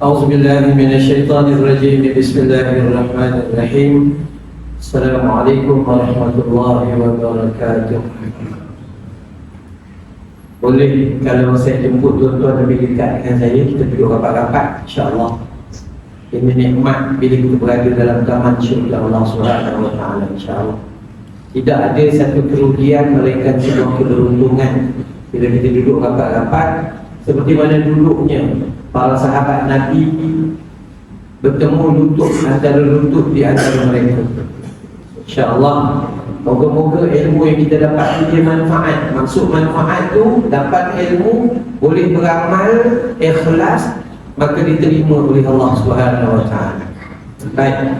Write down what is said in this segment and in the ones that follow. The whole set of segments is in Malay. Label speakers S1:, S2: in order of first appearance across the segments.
S1: أعوذ بالله من الشيطان الرجيم. بسم الله الرحمن الرحيم. السلام عليكم ورحمة الله وبركاته. Boleh kalau saya jemput tuan-tuan lebih dekat dengan saya, kita duduk rapat-rapat, insya-Allah. Ini nikmat bila kita berada dalam taman syurga Allah Subhanahu wa taala, insya-Allah. Tidak ada satu kerugian melainkan sebuah keberuntungan bila kita duduk rapat-rapat, seperti mana duduknya para sahabat Nabi bertemu lutut antara lutut di antara mereka. InsyaAllah, moga-moga ilmu yang kita dapat dia manfaat. Maksud manfaat tu, dapat ilmu, boleh beramal, ikhlas, maka diterima oleh Allah Subhanahu wa taala. Baik.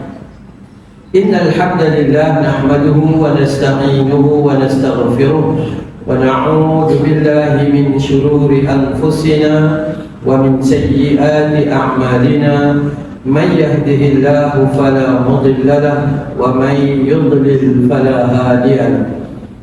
S1: Innal hamdalillah nahmaduhu wa nasta'inuhu wa nastaghfiruh wa na'udzu billahi min shururi anfusina wa min sayyiati a'malina. Man yahdihillahu fala mudilla lahu wa man yudlil fala hadiya lahu.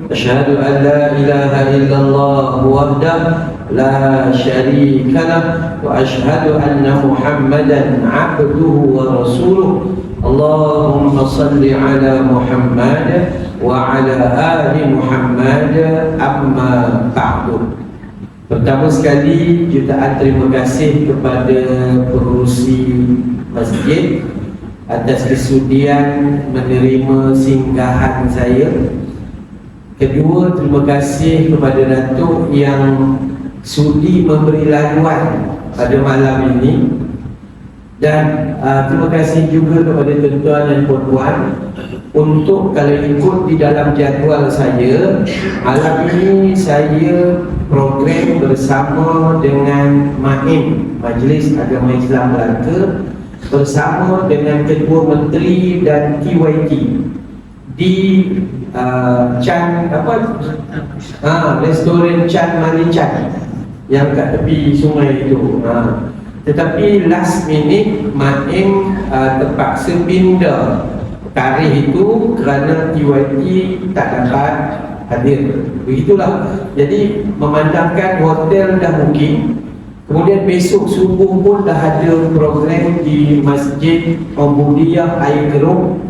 S1: Asyhadu an la ilaha illallah wahdahu la syarika lahu wa asyhadu anna Muhammadan 'abduhu wa rasuluh. Allahumma salli ala Muhammad wa ala ali Muhammad, amma ba'du. Pertama sekali, jutaan terima kasih kepada pengurusi masjid atas kesudian menerima singgahan saya. Kedua, terima kasih kepada Datuk yang sudi memberi laluan pada malam ini. Dan terima kasih juga kepada tuan-tuan dan puan-puan untuk kalau ikut di dalam jadual saya, malam ini saya program bersama dengan MAIM, Majlis Agama Islam Melaka, bersama dengan Ketua Menteri dan TYT di restoran Chan Malichan yang kat tepi sungai itu. Tetapi last minute MAIM terpaksa pindah tarikh itu kerana TYT tak dapat hadir. Begitulah. Jadi memandangkan hotel dah booking, kemudian besok subuh pun dah ada program di Masjid Ubudiyah Air Keruh,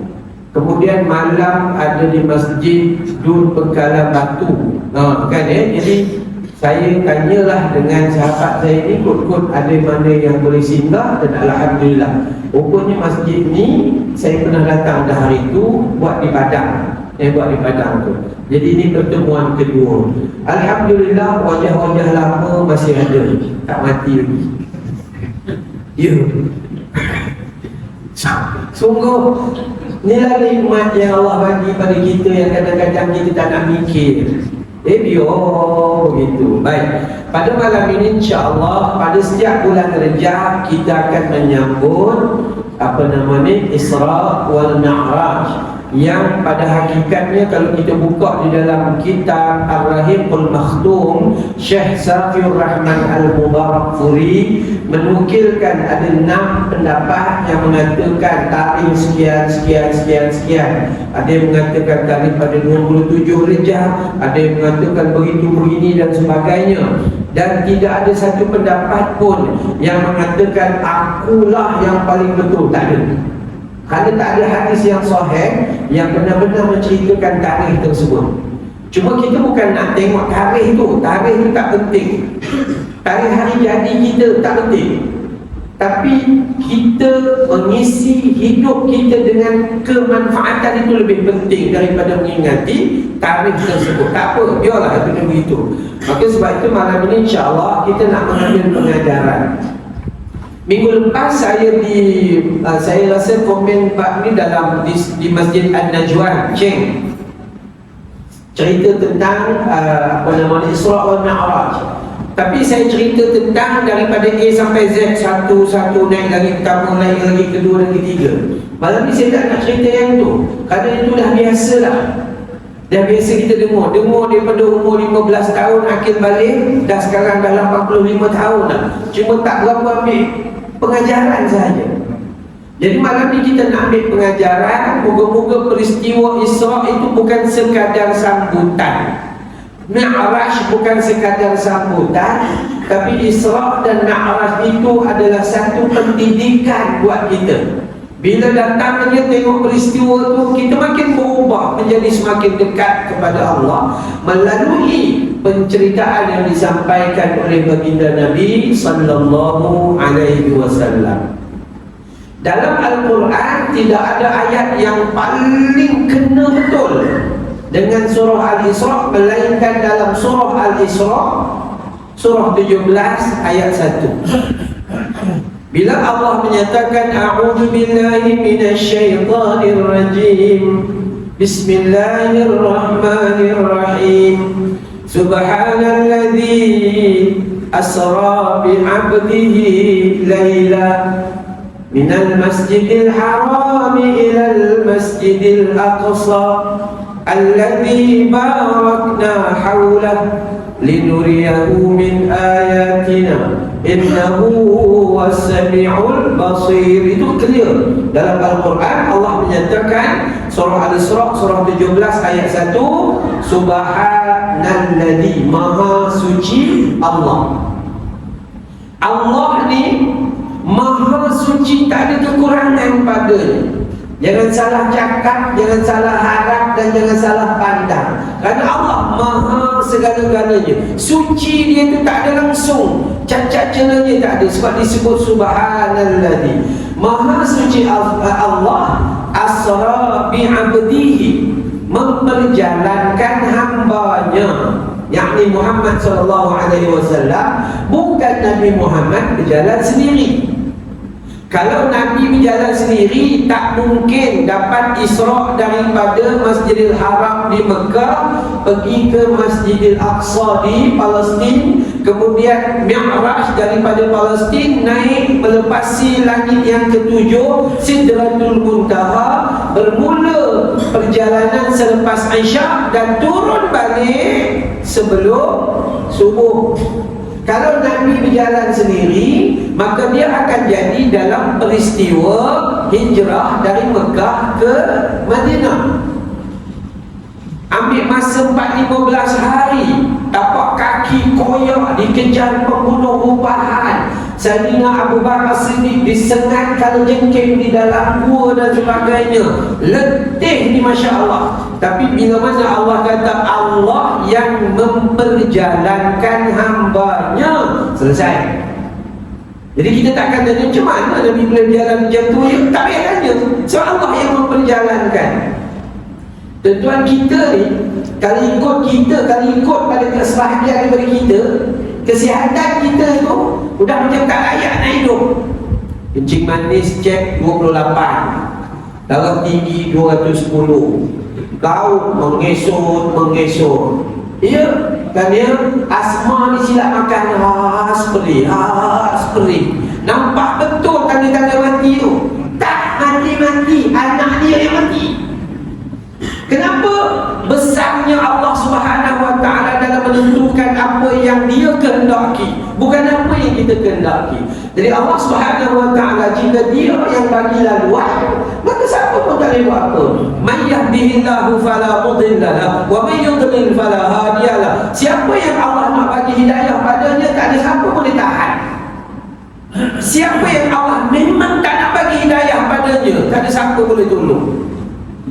S1: kemudian malam ada di Masjid Dur Pengkala Batu. Jadi saya tanyalah dengan sahabat saya ni, kod-kod ada mana yang boleh singgah, dan alhamdulillah rupanya masjid ni saya pernah datang dah hari tu buat di Padang. Buat di Padang tu. Jadi ini pertemuan kedua. Alhamdulillah, wajah-wajah lama masih ada, tak mati lagi. Ya. Sungguh inilah nikmat yang Allah bagi pada kita yang kadang-kadang kita tak nak mikir. Begitu. Baik. Pada malam ini insya-Allah, pada setiap bulan Rejab kita akan menyambut Isra wal Mi'raj, yang pada hakikatnya kalau kita buka di dalam kitab Ar-Rahiqul Makhtum, Syekh Safiur Rahman Al-Mubarakfuri menukilkan ada 6 pendapat yang mengatakan tarikh sekian. Ada yang mengatakan tarikh pada 27 Rejab, ada yang mengatakan begitu begini dan sebagainya. Dan tidak ada satu pendapat pun yang mengatakan akulah yang paling betul. Tak ada. Kerana tak ada hadis yang sahih yang benar-benar menceritakan tarikh tersebut. Cuma kita bukan nak tengok tarikh itu. Tarikh itu tak penting. Tarikh hari jadi kita tak penting. Tapi kita mengisi hidup kita dengan kemanfaatan itu lebih penting daripada mengingati tarikh tersebut. Tak apa, biarlah itu begitu. Maka sebab itu malam ini insya-Allah kita nak mengambil pengajaran. Minggu lepas saya rasa komen bab ni dalam di Masjid An-Najwan, Ceng, cerita tentang Isra wal Mi'raj. Tapi saya cerita tentang daripada A sampai Z, satu naik lagi pertama, naik lagi kedua dan ketiga. Malam ni saya tak nak cerita yang tu, kerana itu dah biasa lah. Dah biasa kita dengar daripada umur 15 tahun akhir balik, dah sekarang dah 85 tahun dah. Cuma tak berapa ambil pengajaran saja. Jadi malam ni kita nak ambil pengajaran. Moga-moga peristiwa Isra itu bukan sekadar sambutan, Mi'raj bukan sekadar sambutan, tapi Isra dan Mi'raj itu adalah satu pendidikan buat kita. Bila datangnya tengok peristiwa itu, kita makin berubah menjadi semakin dekat kepada Allah melalui penceritaan yang disampaikan oleh baginda Nabi sallallahu alaihi wasallam. Dalam Al-Quran tidak ada ayat yang paling kena betul dengan surah Al-Isra melainkan dalam surah Al-Isra surah 17 ayat 1. Bila Allah menyatakan a'udzu billahi minasyaitonir rajim, bismillahirrahmanirrahim, subhanalladzi asra bi 'abdihi laila minal masjidil haram ilal masjidil aqsa alladzi barakna hawlahu linuriyahu min ayatina innahu was-sami'ul basir. Itu clear dalam Al-Quran. Allah menyatakan surah Al-Isra surah 17 ayat 1, subhanalladzi, maha suci Allah. Allah ni maha suci, tak ada kekurangan padanya. Jangan salah cakap, jangan salah harap dan jangan salah pandang. Kerana Allah maha segala-galanya. Suci dia tu tak ada langsung, cacat celanya tak ada, sebab disebut subhanalladzi. Maha suci Allah asra bi'abdihi, memperjalankan hambanya, yakni Muhammad sallallahu alaihi wasallam. Bukan Nabi Muhammad berjalan sendiri. Kalau Nabi berjalan sendiri, tak mungkin dapat Isra daripada Masjidil Haram di Mekah pergi ke Masjidil Aqsa di Palestin, kemudian Mi'raj daripada Palestin naik melepasi langit yang ketujuh Sidratul Muntaha, bermula perjalanan selepas Isyak dan turun balik sebelum subuh. Kalau Nabi berjalan sendiri, maka dia akan jadi dalam peristiwa hijrah dari Mekah ke Madinah. Ambil masa 4-15 hari, tapak kaki koyak, dikejar pembunuh rupahan. Sayyidina Abu Bakar Siddiq disengat kalau jengking di dalam gua dan sebagainya. Letih ni Masya Allah. Tapi bila mana Allah kata Allah yang memperjalankan hambanya, selesai. Jadi kita takkan tanya macam mana Nabi boleh berjalan macam tu, ya, tak payah tanya. Sebab Allah yang memperjalankan. Tuan-tuan, kita ni kalau ikut pada kesebahagiaan daripada kita, kesihatan kita tu udah macam tak layak nak hidup. Kencing manis cek 28, darah tinggi 210, gaut mengesut. Ya, kan ya, asma ni silap makan khas perih. Nampak betul tanda-tanda mati tu. Tak mati-mati, anak dia yang mati. Kenapa? Besarnya Allah Subhanahu Wa Taala dalam menentukan apa yang Dia kehendaki, bukan apa yang kita kehendaki. Jadi Allah Subhanahu Wa Taala, jika Dia yang bagi laluan, maka siapa pun tak boleh buat apa. May yahdihillahu fala mudilla lahu wa may yudlil fala hadiya lahu. Siapa yang Allah nak bagi hidayah padanya, tak ada siapa boleh tahan. Siapa yang Allah memang tak nak bagi hidayah padanya, tak ada siapa boleh tolong.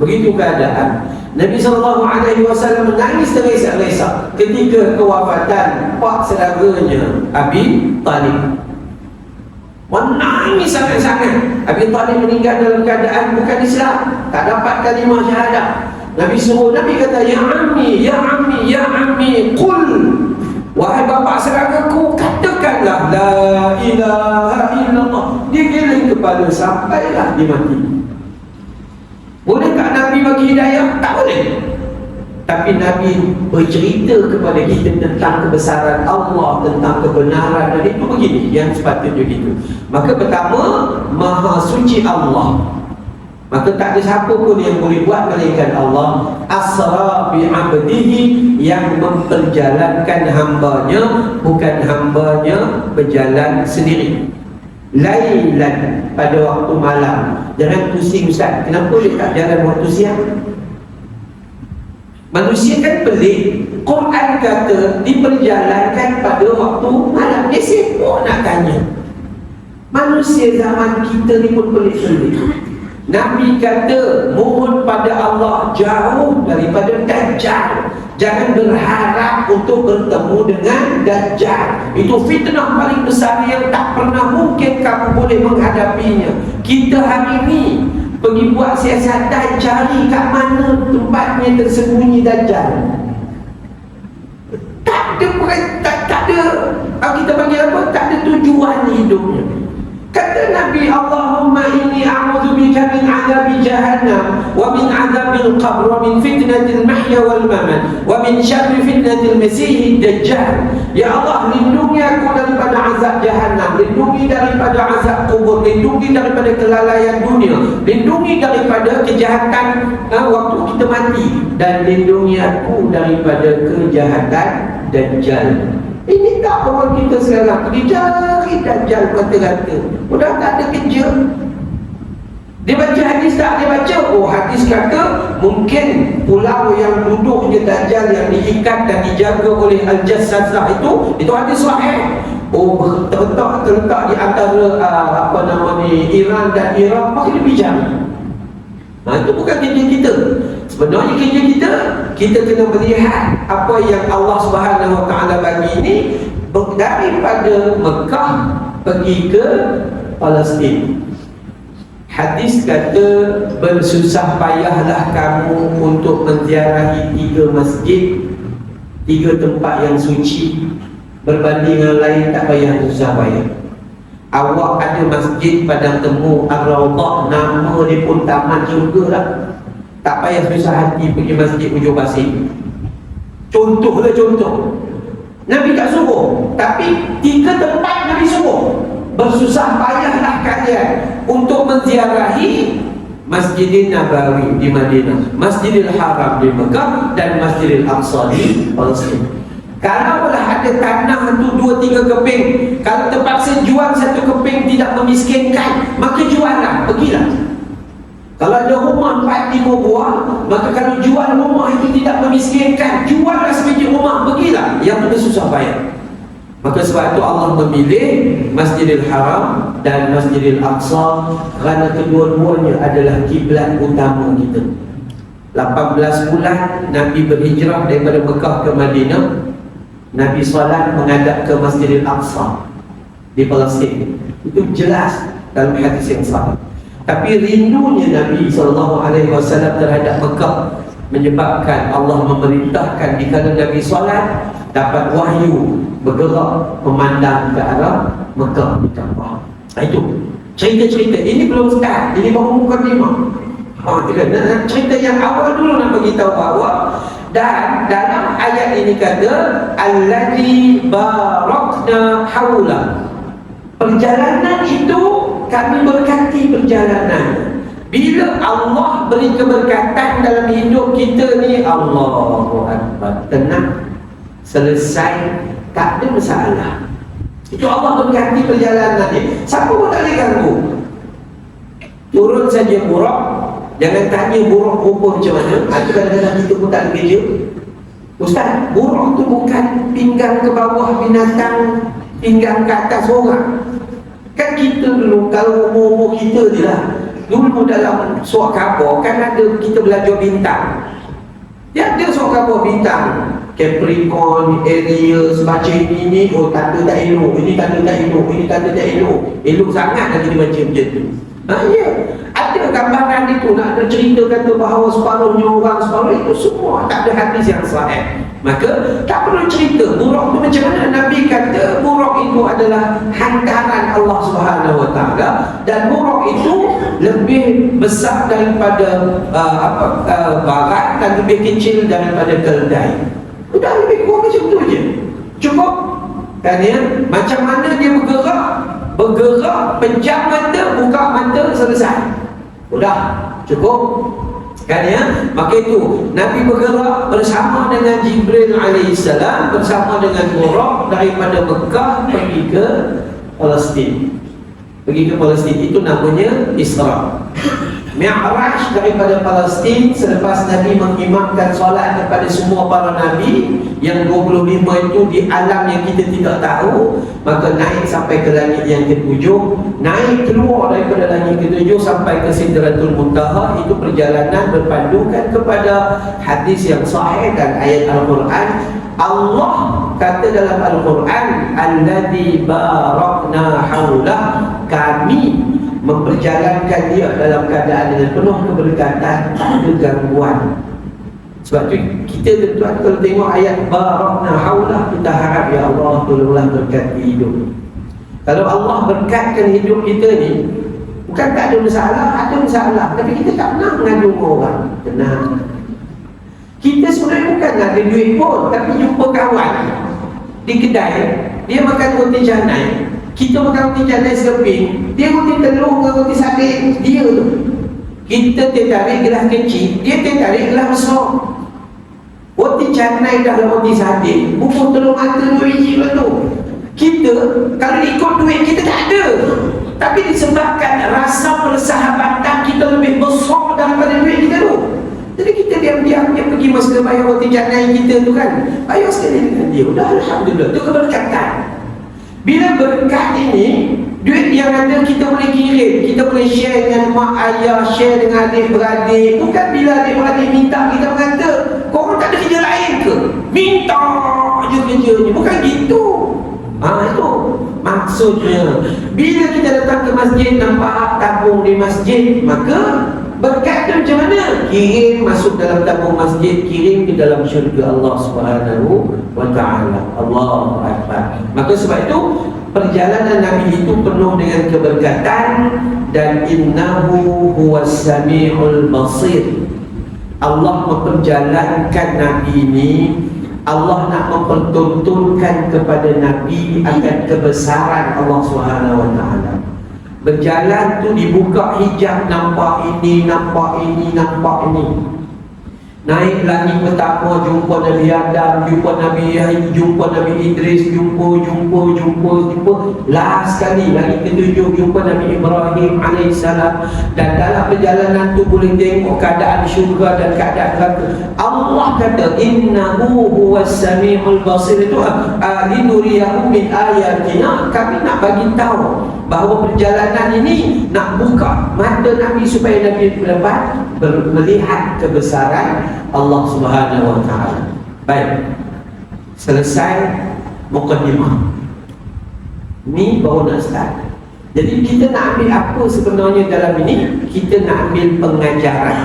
S1: Begitu keadaan. Nabi SAW menangis terisak-isak ketika kewafatan pak saudaranya Abi Talib. Menangis sangat-sangat. Abi Talib meninggal dalam keadaan bukan Islam, tak dapat kalimah syahadah. Nabi suruh, Nabi kata, ya ammi, qul, wahai bapa saudaraku, katakanlah la ilaha illallah. Dia giling kepala sampailah dia mati. Boleh tak Nabi bagi hidayah? Tak boleh. Tapi Nabi bercerita kepada kita tentang kebesaran Allah, tentang kebenaran, dan itu begini yang sepatutnya gitu. Maka pertama, maha suci Allah, maka tak ada siapa pun yang boleh buat melainkan Allah. Asra bi'abdihi, yang memperjalankan hambanya, bukan hambanya berjalan sendiri. Lailan, pada waktu malam. Jangan pusing Ustaz, kenapa dia tak jalan waktu siang? Manusia kan pelik. Quran kata diperjalankan pada waktu malam. Dia sibuk nak tanya. Manusia zaman kita ni pun pelik-pelik. Nabi kata mohon pada Allah jauh daripada Dajjal. Jangan berharap untuk bertemu dengan Dajjal. Itu fitnah paling besar yang tak pernah mungkin kamu boleh menghadapinya. Kita hari ini pergi buat siasatan, cari kat mana tempatnya tersembunyi Dajjal. Tak ada kita panggil apa? Tak ada tujuan hidupnya. Kata Nabi, Allahumma inni a'udzubika min 'adzabi jahannam wa min 'adzabil qabr wa min fitnatil mahya wal mamat wa min syarri fitnatil masiihid dajjal. Ya Allah, lindungi aku daripada azab jahannam, lindungi daripada azab kubur, lindungi daripada kelalaian dunia, lindungi daripada kejahatan waktu kita mati, dan lindungi aku daripada kejahatan Dajjal. Ini tak orang kita sekarang pergi cari Dajjal kata-kata. Udah tak ada kerja. Dia baca hadis tak? Dia baca, oh hadis kata mungkin pulau yang duduknya Dajjal yang diikat dan dijaga oleh Al-Jassasah itu hadis sahih. Oh terletak di antara Iran dan Iraq. Maka dia bicara. Itu bukan kerja kita. Sebenarnya kerja kita kena melihat apa yang Allah Subhanahu Wa Taala bagi ini daripada Mekah pergi ke Palestin. Hadis kata bersusah payahlah kamu untuk menziarahi 3 masjid, 3 tempat yang suci, berbanding yang lain tak payah susah payah. Awak ada masjid Padang Temu Ar-Rawdah, nama dia pun taman juga lah. Tak payah susah hati pergi masjid Ujung Pasir. Contohlah contoh. Nabi tak suruh, tapi 3 tempat Nabi suruh. Bersusah payahlah kalian untuk menziarahi Masjidil Nabawi di Madinah, Masjidil Haram di Mekah, dan Masjidil Aqsa di Palestin. Kalau ada tanah tu 2-3 keping, kalau terpaksa jual 1 keping tidak memiskinkan, maka juallah, pergilah. Kalau ada rumah 4-5 buah, maka kalau jual rumah itu tidak memiskinkan, juallah sebiji rumah, pergilah. Yang itu susah payah. Maka sebab itu Allah memilih Masjidil Haram dan Masjidil Aqsa, kerana kedua-duanya adalah kiblat utama kita. 18 bulan Nabi berhijrah daripada Mekah ke Madinah. Nabi solat menghadap ke Masjidil Aqsa di Palestin. Itu jelas dalam hadis yang sahih. Tapi rindunya Nabi SAW terhadap Mekah menyebabkan Allah memerintahkan jika Nabi solat dapat wahyu bergerak memandang ke arah Mekah di Kaabah. Itu cerita-cerita. Ini belum start, ini baru mukadimah. Cerita yang awal dulu nak bagi tahu awak. Dan dalam ayat ini kata allazi barakna haula. Perjalanan itu kami berkati perjalanan. Bila Allah beri keberkatan dalam hidup kita ni, Allahu Akbar, tenang, selesai, tak ada masalah. Itu Allah berkati perjalanan ni. Siapa pun tak boleh ganggu. Turun saja buruk. Jangan tanya buruk rupa macam mana. Itu kadang-kadang kita pun tak ada kerja. Ustaz, buruk tu bukan pinggang ke bawah binatang, pinggang ke atas orang. Kan kita dulu, kalau umur-umur kita je lah, dulu dalam surat khabar kan ada kita belajar bintang. Dia ada surat khabar bintang, Capricorn, Aries, baca ini, oh tanda tak elok, ini tanda tak elok, ini tanda tak elok. Elok sangat lagi dia baca macam tu. Ya, ada gambaran itu, nak ada cerita kata bahawa separuhnya orang, separuh itu semua tak ada hadis yang sahih. Maka tak perlu cerita buruk itu macam mana. Nabi kata buruk itu adalah hantaran Allah Subhanahu Wa Taala, dan buruk itu lebih besar daripada barat dan lebih kecil daripada keldai. Sudah lebih kurang macam tu je. Cukup kan ya? Macam mana dia bergerak, pejam mata, buka mata, selesai. Sudah cukup kan ya? Maka itu Nabi bergerak bersama dengan Jibril alaihissalam, bersama dengan Buraq daripada Mekah pergi ke Palestin. Pergi ke Palestin itu namanya Isra. Mi'raj daripada Palestin selepas Nabi mengimamkan solat kepada semua para Nabi yang 25 itu di alam yang kita tidak tahu, maka naik sampai ke langit yang ketujuh, naik keluar daripada langit ketujuh sampai ke Sidratul Muntaha. Itu perjalanan berpandukan kepada hadis yang sahih dan ayat Al-Quran. Allah kata dalam Al-Quran, alladzi barakna haulah, kami memperjalankan dia dalam keadaan dengan penuh keberkatan, tak ada gangguan. Sebab tu kita tuan kalau tengok ayat barakna haulah, kita harap ya Allah tolonglah berkati hidup. Kalau Allah berkatkan hidup kita ni, bukan tak ada masalah, ada masalah, tapi kita tak pernah mengadu orang. Tenang, kita sebenarnya bukan ada duit pun, tapi jumpa kawan di kedai, dia makan roti canai, kita makan roti canai sekeping, dia roti telur dengan roti sardin, dia tu. Kita tertarik gelas kecil, dia tertarik gelas besar. Roti canai dah roti sardin, bubur telur mata 2 biji tu. Kita, kalau ikut duit kita tak ada, tapi disebabkan rasa persahabatan kita lebih besar daripada duit kita tu, jadi kita diam-diam dia pergi masa bayar roti canai kita tu kan, bayar sekali dengan dia, udah alhamdulillah, tu keberkatan. Bila berkat ini, duit yang ada kita boleh kirim, kita boleh share dengan mak ayah, share dengan adik-beradik. Bukan bila adik-beradik minta kita mengata, korang tak ada kerja lain ke? Minta je kerjanya, bukan gitu. Itu maksudnya. Bila kita datang ke masjid, nampak tabung di masjid, maka berkat tu macam mana? Kirim masuk dalam tabung masjid, kirim di dalam syurga Allah Subhanahu wa ta'ala. Allahu Akbar. Maka sebab itu perjalanan Nabi itu penuh dengan keberkatan, dan innahu huwas sami'ul basir. Allah memperjalankan Nabi ini, Allah nak mempertontonkan kepada Nabi akan kebesaran Allah Subhanahu wa ta'ala. Berjalan tu dibuka hijab, nampak ini, nampak ini, nampak ini. Naik langit pertama, jumpa Nabi Adam, jumpa Nabi Yahya, jumpa Nabi Idris, jumpa. Last sekali langit ketujuh, jumpa Nabi Ibrahim alaihissalam. Dan dalam perjalanan tu boleh tengok keadaan syurga dan keadaan neraka. Allah kata innahu huwas sami'ul basir. Itu linuriyahu min ayatina, kami nak bagi tahu bahawa perjalanan ini nak buka mata Nabi supaya Nabi dapat melihat kebesaran Allah Subhanahu wa ta'ala. Baik, selesai mukadimah ni, baru nak start. Jadi kita nak ambil apa sebenarnya dalam ini? Kita nak ambil pengajaran,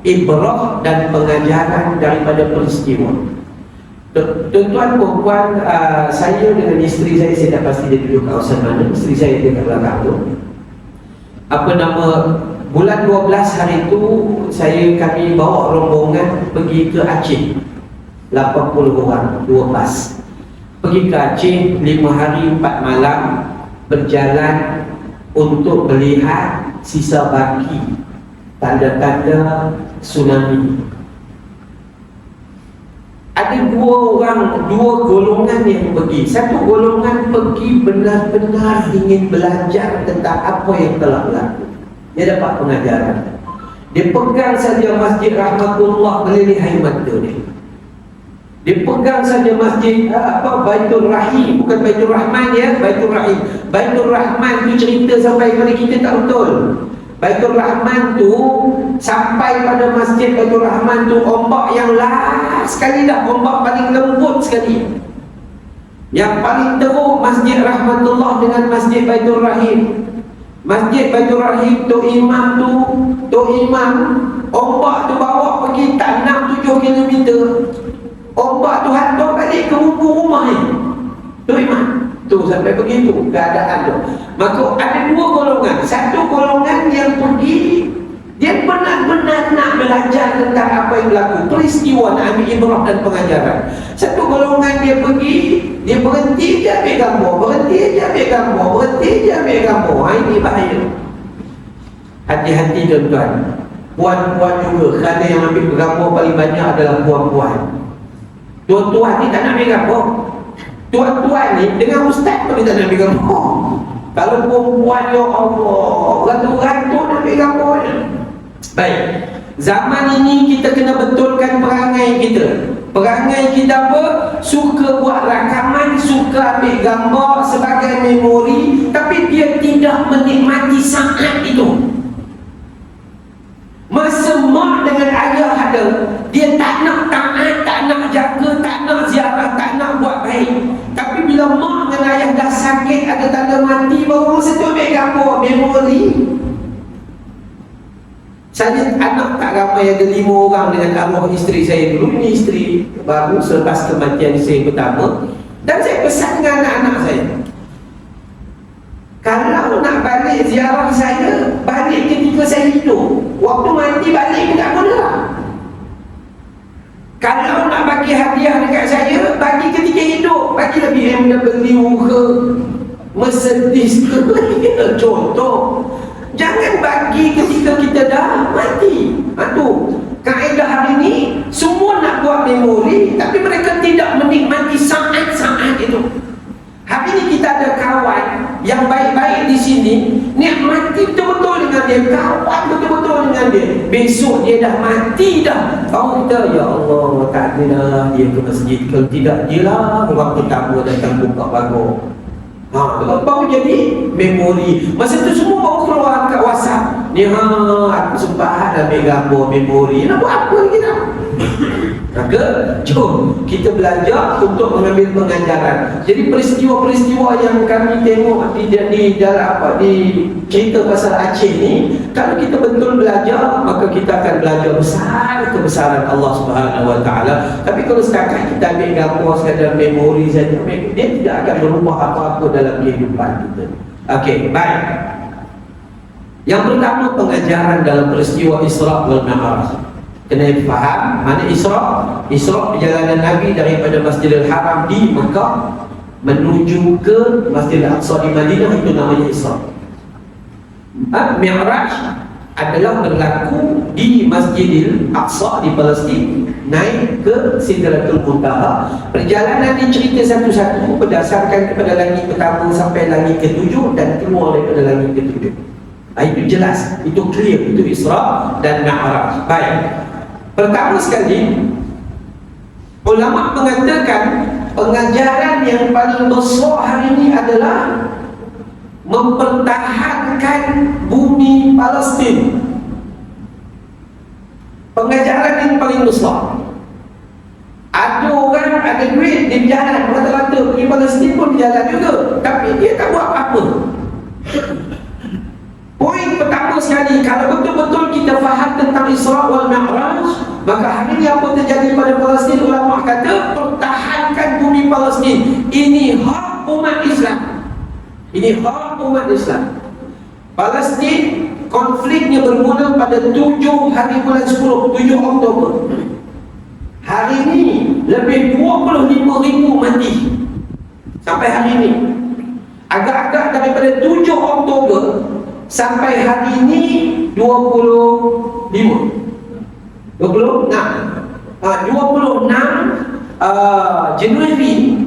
S1: ibrah dan pengajaran daripada peristiwa. Tuan-tuan, puan-puan, saya dengan isteri saya tak pasti dia duduk kawasan mana. Isteri saya dekat belakang tu. Apa nama, bulan 12 hari itu kami bawa rombongan pergi ke Aceh. 80 orang, 2 bas. Pergi ke Aceh 5 hari 4 malam, berjalan untuk melihat sisa baki tanda-tanda tsunami. Ada dua golongan yang pergi. Satu golongan pergi benar-benar ingin belajar tentang apa yang telah berlaku. Dia dapat pengajaran. Dia pegang saja Masjid Rahmatullah, meleleh mata dia. Dia pegang saja masjid Baitul Rahim, bukan Baitul Rahman ya, Baitul Rahim. Baitul Rahman tu cerita sampai kepada kita tak betul. Baitul Rahman tu sampai pada masjid Baitul Rahman tu, ombak yang last sekali dah, ombak paling lembut sekali. Yang paling teruk Masjid Rahmatullah dengan Masjid Baitul Rahim. Masjid Baitul Rahim tu imam, ombak tu bawa pergi tak 6-7 kilometer. Ombak tu hantar balik ke rumah ni. Tu imam. Tu sampai begitu keadaan tu. Maka ada dua golongan. Satu golongan yang pergi, dia benar-benar nak belajar tentang apa yang berlaku, peristiwa, nak ambil ibrah dan pengajaran. Satu golongan dia pergi, dia berhenti je ambil gambar, berhenti je ambil gambar, berhenti je ambil gambar. Ini bahaya. Hati-hati tuan-tuan. Puan-puan juga, kerana yang ambil gambar paling banyak adalah puan-puan. Tuan-tuan ni tak nak ambil gambar. Tuan-tuan ni dengan ustaz pun dia tak nak ambil gambar. Kalau perempuan, ya Allah, ratus-ratus nak ambil gambar ni. Baik, zaman ini kita kena betulkan perangai kita. Perangai kita apa? Suka buat rakaman, suka ambil gambar sebagai memori, tapi dia tidak menikmati saat itu. Masa mak dengan ayah ada, dia tak nak taat, tak nak jaga, tak nak ziarah, tak nak buat baik. Tapi bila mak dengan ayah dah sakit, ada tanda mati, baru masa tu ambil gambar memori. Saya anak tak ramai, ada 5 orang dengan arwah isteri saya dulu. Ini isteri baru selepas kematian isteri pertama. Dan saya pesan dengan anak-anak saya, kalau nak balik ziarah saya, balik ketika saya hidup. Waktu mati balik pun tak boleh lah. Kalau nak bagi hadiah dekat saya, bagi ketika hidup. Bagilah BMW ke, Mercedes ke, contoh. Jangan bagi ketika kita dah mati. Itu kaedah hari ini, semua nak buat memori, tapi mereka tidak menikmati saat-saat itu. Hari ini kita ada kawan yang baik-baik di sini, nikmati betul-betul dengan dia, kawan betul-betul dengan dia. Besok dia dah mati dah, tahu kita, ya Allah, tak ada dia ke masjid. Kalau tidak, dia lah orang pertama datang buka pagar. Baru jadi memori. Masa tu semua baru keluar kat WhatsApp. Ni aku sempat ambil gambar memori. Nak buat apa lagi dah? Maka jom kita belajar untuk mengambil pengajaran. Jadi peristiwa-peristiwa yang kami tengok di cerita pasal Aceh ni, kalau kita betul belajar, maka kita akan belajar besar kebesaran Allah Subhanahu Wa Taala. Tapi kalau setakat kita ambil gambar sekadar memori saja, dia tidak akan berubah apa-apa dalam kehidupan kita. Okey, baik. Yang pertama, pengajaran dalam peristiwa Isra wal Mi'raj. Kena faham mana Isra? Isra perjalanan Nabi daripada Masjidil Haram di Mekah menuju ke Masjidil Aqsa di Madinah, itu namanya Isra. Mi'raj adalah berlaku di Masjidil Aqsa di Palestin, naik ke Sidratul Muntaha. Perjalanan dicerita satu-satu berdasarkan kepada langit pertama sampai langit ke-7 dan keluar daripada langit ke-7. Itu jelas, itu clear, itu Isra dan Mi'raj. Baik. Pertama sekali, ulama mengatakan pengajaran yang paling besar hari ini adalah mempertahankan bumi Palestin. Pengajaran yang paling besar. Ada orang ada duit, dia berjalan rata-rata pergi Palestin pun berjalan juga, tapi dia tak buat apa-apa. Poin pertama sekali, kalau betul-betul kita faham tentang Isra wal Mi'raj, maka hari ini apa terjadi pada Palestin? Ulama kata pertahankan bumi Palestin. Ini hak umat Islam. Ini hak umat Islam. Palestin konfliknya bermula pada 7 hari bulan 10, 7 Oktober. Hari ini lebih 25,000 mati sampai hari ini. Agak-agak daripada 7 Oktober sampai hari ini 26 Januari.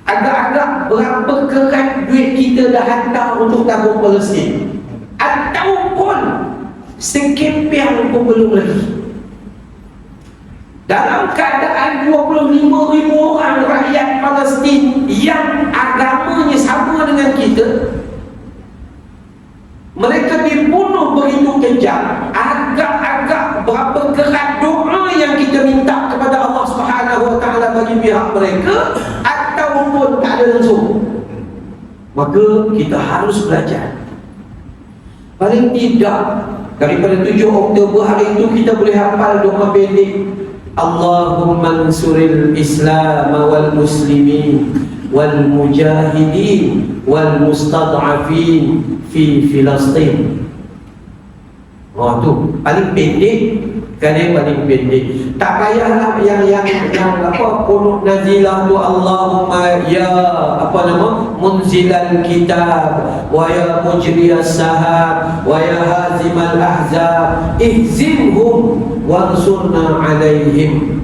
S1: Agak-agak berapa kerat duit kita dah hantar untuk tabung Palestin, ataupun sekeping pun belum lagi. Dalam keadaan 25,000 orang rakyat Palestin yang agamanya sama dengan kita, mereka dibunuh begitu kejam. Agak-agak berapa kerat doa yang kita minta kepada Allah Subhanahu Wa Taala bagi pihak mereka, ataupun tak ada langsung. Maka kita harus belajar. Paling tidak daripada 7 Oktober hari itu kita boleh hafal doa pendek, Allahumma ansuril Islam wal muslimin wal mujahidin wal mustad'afin fi Filastin. Tu paling pendek, kan, paling pendek. Tak payahlah yang qunut nazilah tu, Allahumma ya munzilal kitab wa ya mujriyas sahab wa ya hazimal ahzab ihzimhum wansurna alaihim.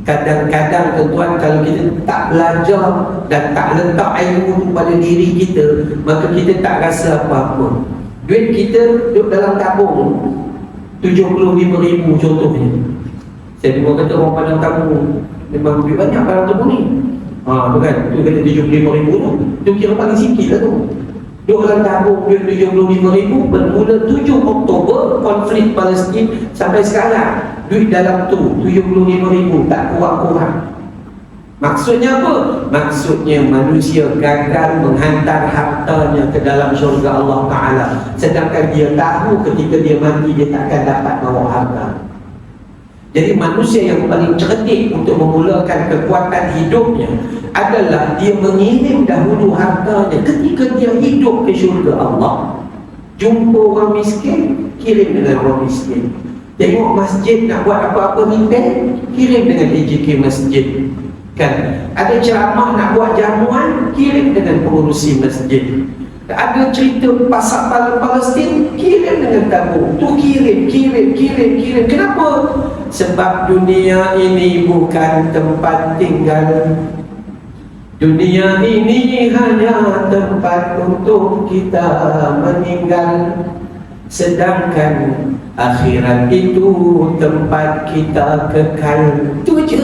S1: Kadang-kadang tuan, kalau kita tak belajar dan tak letak ilmu pada diri kita, maka kita tak rasa apa-apa. Duit kita duduk dalam tabung, 75,000 contohnya. Saya dengar kata orang Padang Tamu memang lebih banyak Padang Tamu ni. Bukan? Tu kata 75,000 tu. Tu kira paling sikit lah tu. Duk dalam tabung duit 75,000 bermula 7 Oktober konflik Palestin sampai sekarang. Duit dalam tu 75,000 tak kurang-kurang. Maksudnya apa? Maksudnya manusia gagal menghantar hartanya ke dalam syurga Allah Ta'ala. Sedangkan dia tahu ketika dia mati dia takkan dapat bawa harta. Jadi manusia yang paling cerdik untuk memulakan kekuatan hidupnya adalah dia mengirim dahulu hartanya. Ketika dia hidup ke syurga Allah, jumpa orang miskin, kirim dengan orang miskin. Tengok masjid nak buat apa-apa repair, kirim dengan DJK masjid. Kan? Ada ceramah nak buat jamuan, kirim dengan pengurusi masjid. Ada cerita pasal Palestin, kirim dengan tabung. Tu kirim. Kenapa? Sebab dunia ini bukan tempat tinggal. Dunia ini hanya tempat untuk kita meninggal. Sedangkan akhirat itu tempat kita kekal. Itu je.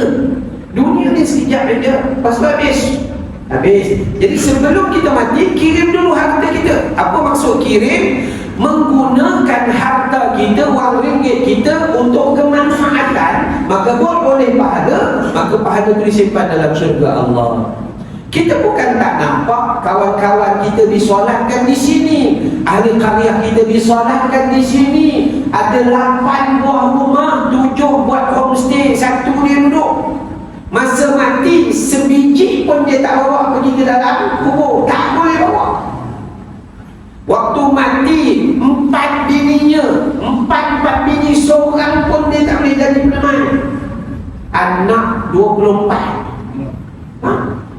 S1: Dunia ni sekejap aja, lepas tu habis. Jadi sebelum kita mati, kirim dulu harta kita. Apa maksud kirim? Menggunakan harta kita, wang ringgit kita untuk kemanfaatan. Maka boleh pahala, maka pahala itu disimpan dalam syurga Allah. Kita bukan tak nampak kawan-kawan kita disolatkan di sini, ahli qaryah kita disolatkan di sini. Ada 8 buah rumah, 7 buat homestay, 1 dia duduk. Masa mati, sebiji pun dia tak bawa pergi ke dalam kubur. Tak boleh bawa. Waktu mati, 4 bininya, 4 bini, seorang pun dia tak boleh jadi peneman. Anak 24.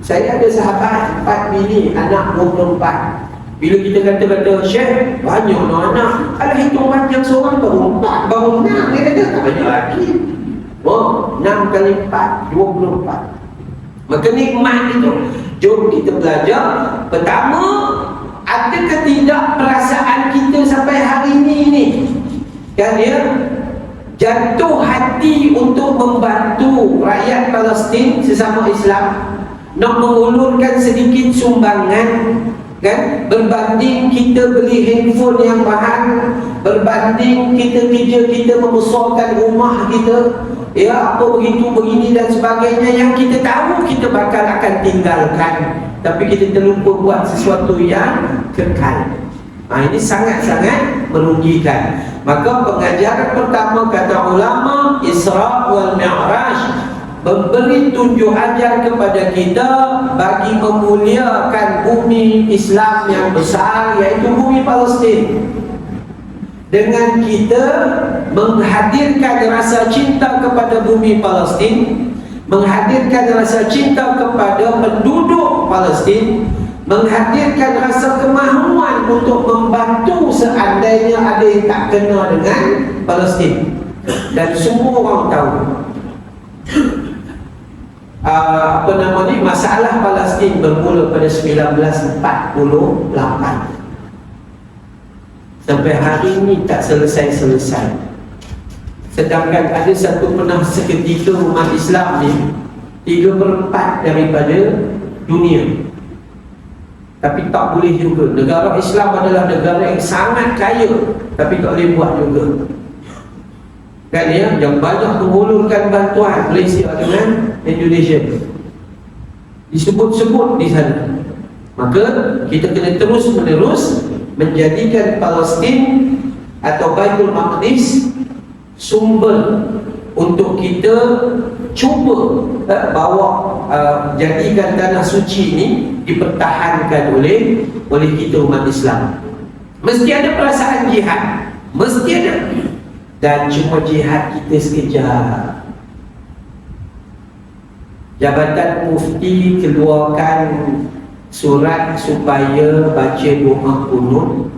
S1: Saya ada sahabat 4 bini, anak 24. Bila kita kata Syekh, banyak lah anak. Alah hitung panjang seorang baru 4, baru 6. Dia kata tak banyak lagi. 6 kali 4, 24. Maka nikmat itu. Jom kita belajar. Pertama, adakah tidak perasaan kita sampai hari ini kan ya, jatuh hati untuk membantu rakyat Palestin sesama Islam, nak mengulurkan sedikit sumbangan, kan? Berbanding kita beli handphone yang mahal, berbanding kita kerja, kita membesarkan rumah kita, ya apa begitu begini dan sebagainya, yang kita tahu kita bakal akan tinggalkan, tapi kita terlupa buat sesuatu yang kekal. Ini sangat-sangat merugikan. Maka pengajaran pertama kata ulama, Isra wal Mi'raj, memberi tunjuk ajar kepada kita bagi memuliakan bumi Islam yang besar, iaitu bumi Palestin. Dengan kita menghadirkan rasa cinta kepada bumi Palestin, menghadirkan rasa cinta kepada penduduk Palestin, menghadirkan rasa kemahuan untuk membantu seandainya ada yang tak kena dengan Palestin. Dan semua orang tahu masalah Palestin bermula pada 1948. Sampai hari ini tak selesai-selesai. Sedangkan ada satu pernah seketika umat Islam ni 3/4 daripada dunia. Tapi tak boleh juga. Negara Islam adalah negara yang sangat kaya, tapi tak boleh buat juga. Kan ya, yang banyak mengulurkan bantuan Malaysia dengan Indonesia disebut-sebut di sana. Maka kita kena terus-menerus menjadikan Palestin atau Baitul Maqdis sumber untuk kita cuba bawa jadikan tanah suci ini dipertahankan oleh kita umat Islam. Mesti ada perasaan jihad, mesti ada. Dan cuma jihad kita sekejap. Jabatan Mufti keluarkan surat supaya baca doa kunut.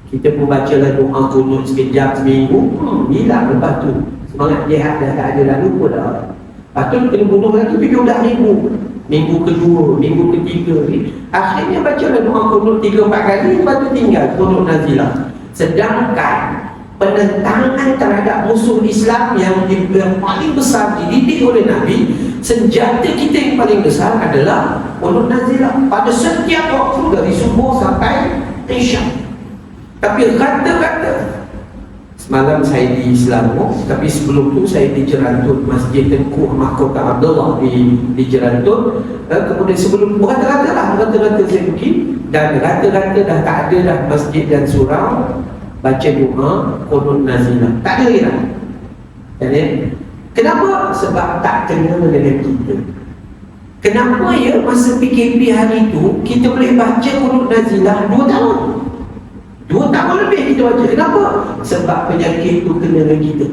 S1: Kita pun bacalah doa kunut sekejap seminggu, hilang lepas tu semangat jihad dah tak ada, dah lupa dah. Lepas tu kena bunuh lagi 17,000. Minggu kedua, minggu ketiga ni, akhirnya bacalah doa kunut 3-4 kali, lepas tu tinggal kunut nazilah. Sedangkan penentangan terhadap musuh Islam yang paling besar dididik oleh Nabi. Senjata kita yang paling besar adalah qunut nazilah pada setiap waktu dari subuh sampai isya. Tapi kata-kata, semalam saya di Selangor, tapi sebelum tu saya di Jerantut, Masjid Tengku Mahkota Abdullah di Jerantut. Kemudian sebelum rata-rata saya pergi, dan rata-rata dah tak ada dah masjid dan surau baca doa qunut nazilah, tak ada lagi dah. Jadi kenapa? Sebab tak kena dengan kita. Kenapa ya masa PKP hari itu kita boleh baca qunut nazilah 2 tahun? 2 tahun lebih kita baca. Kenapa? Sebab penyakit itu kena dengan kita.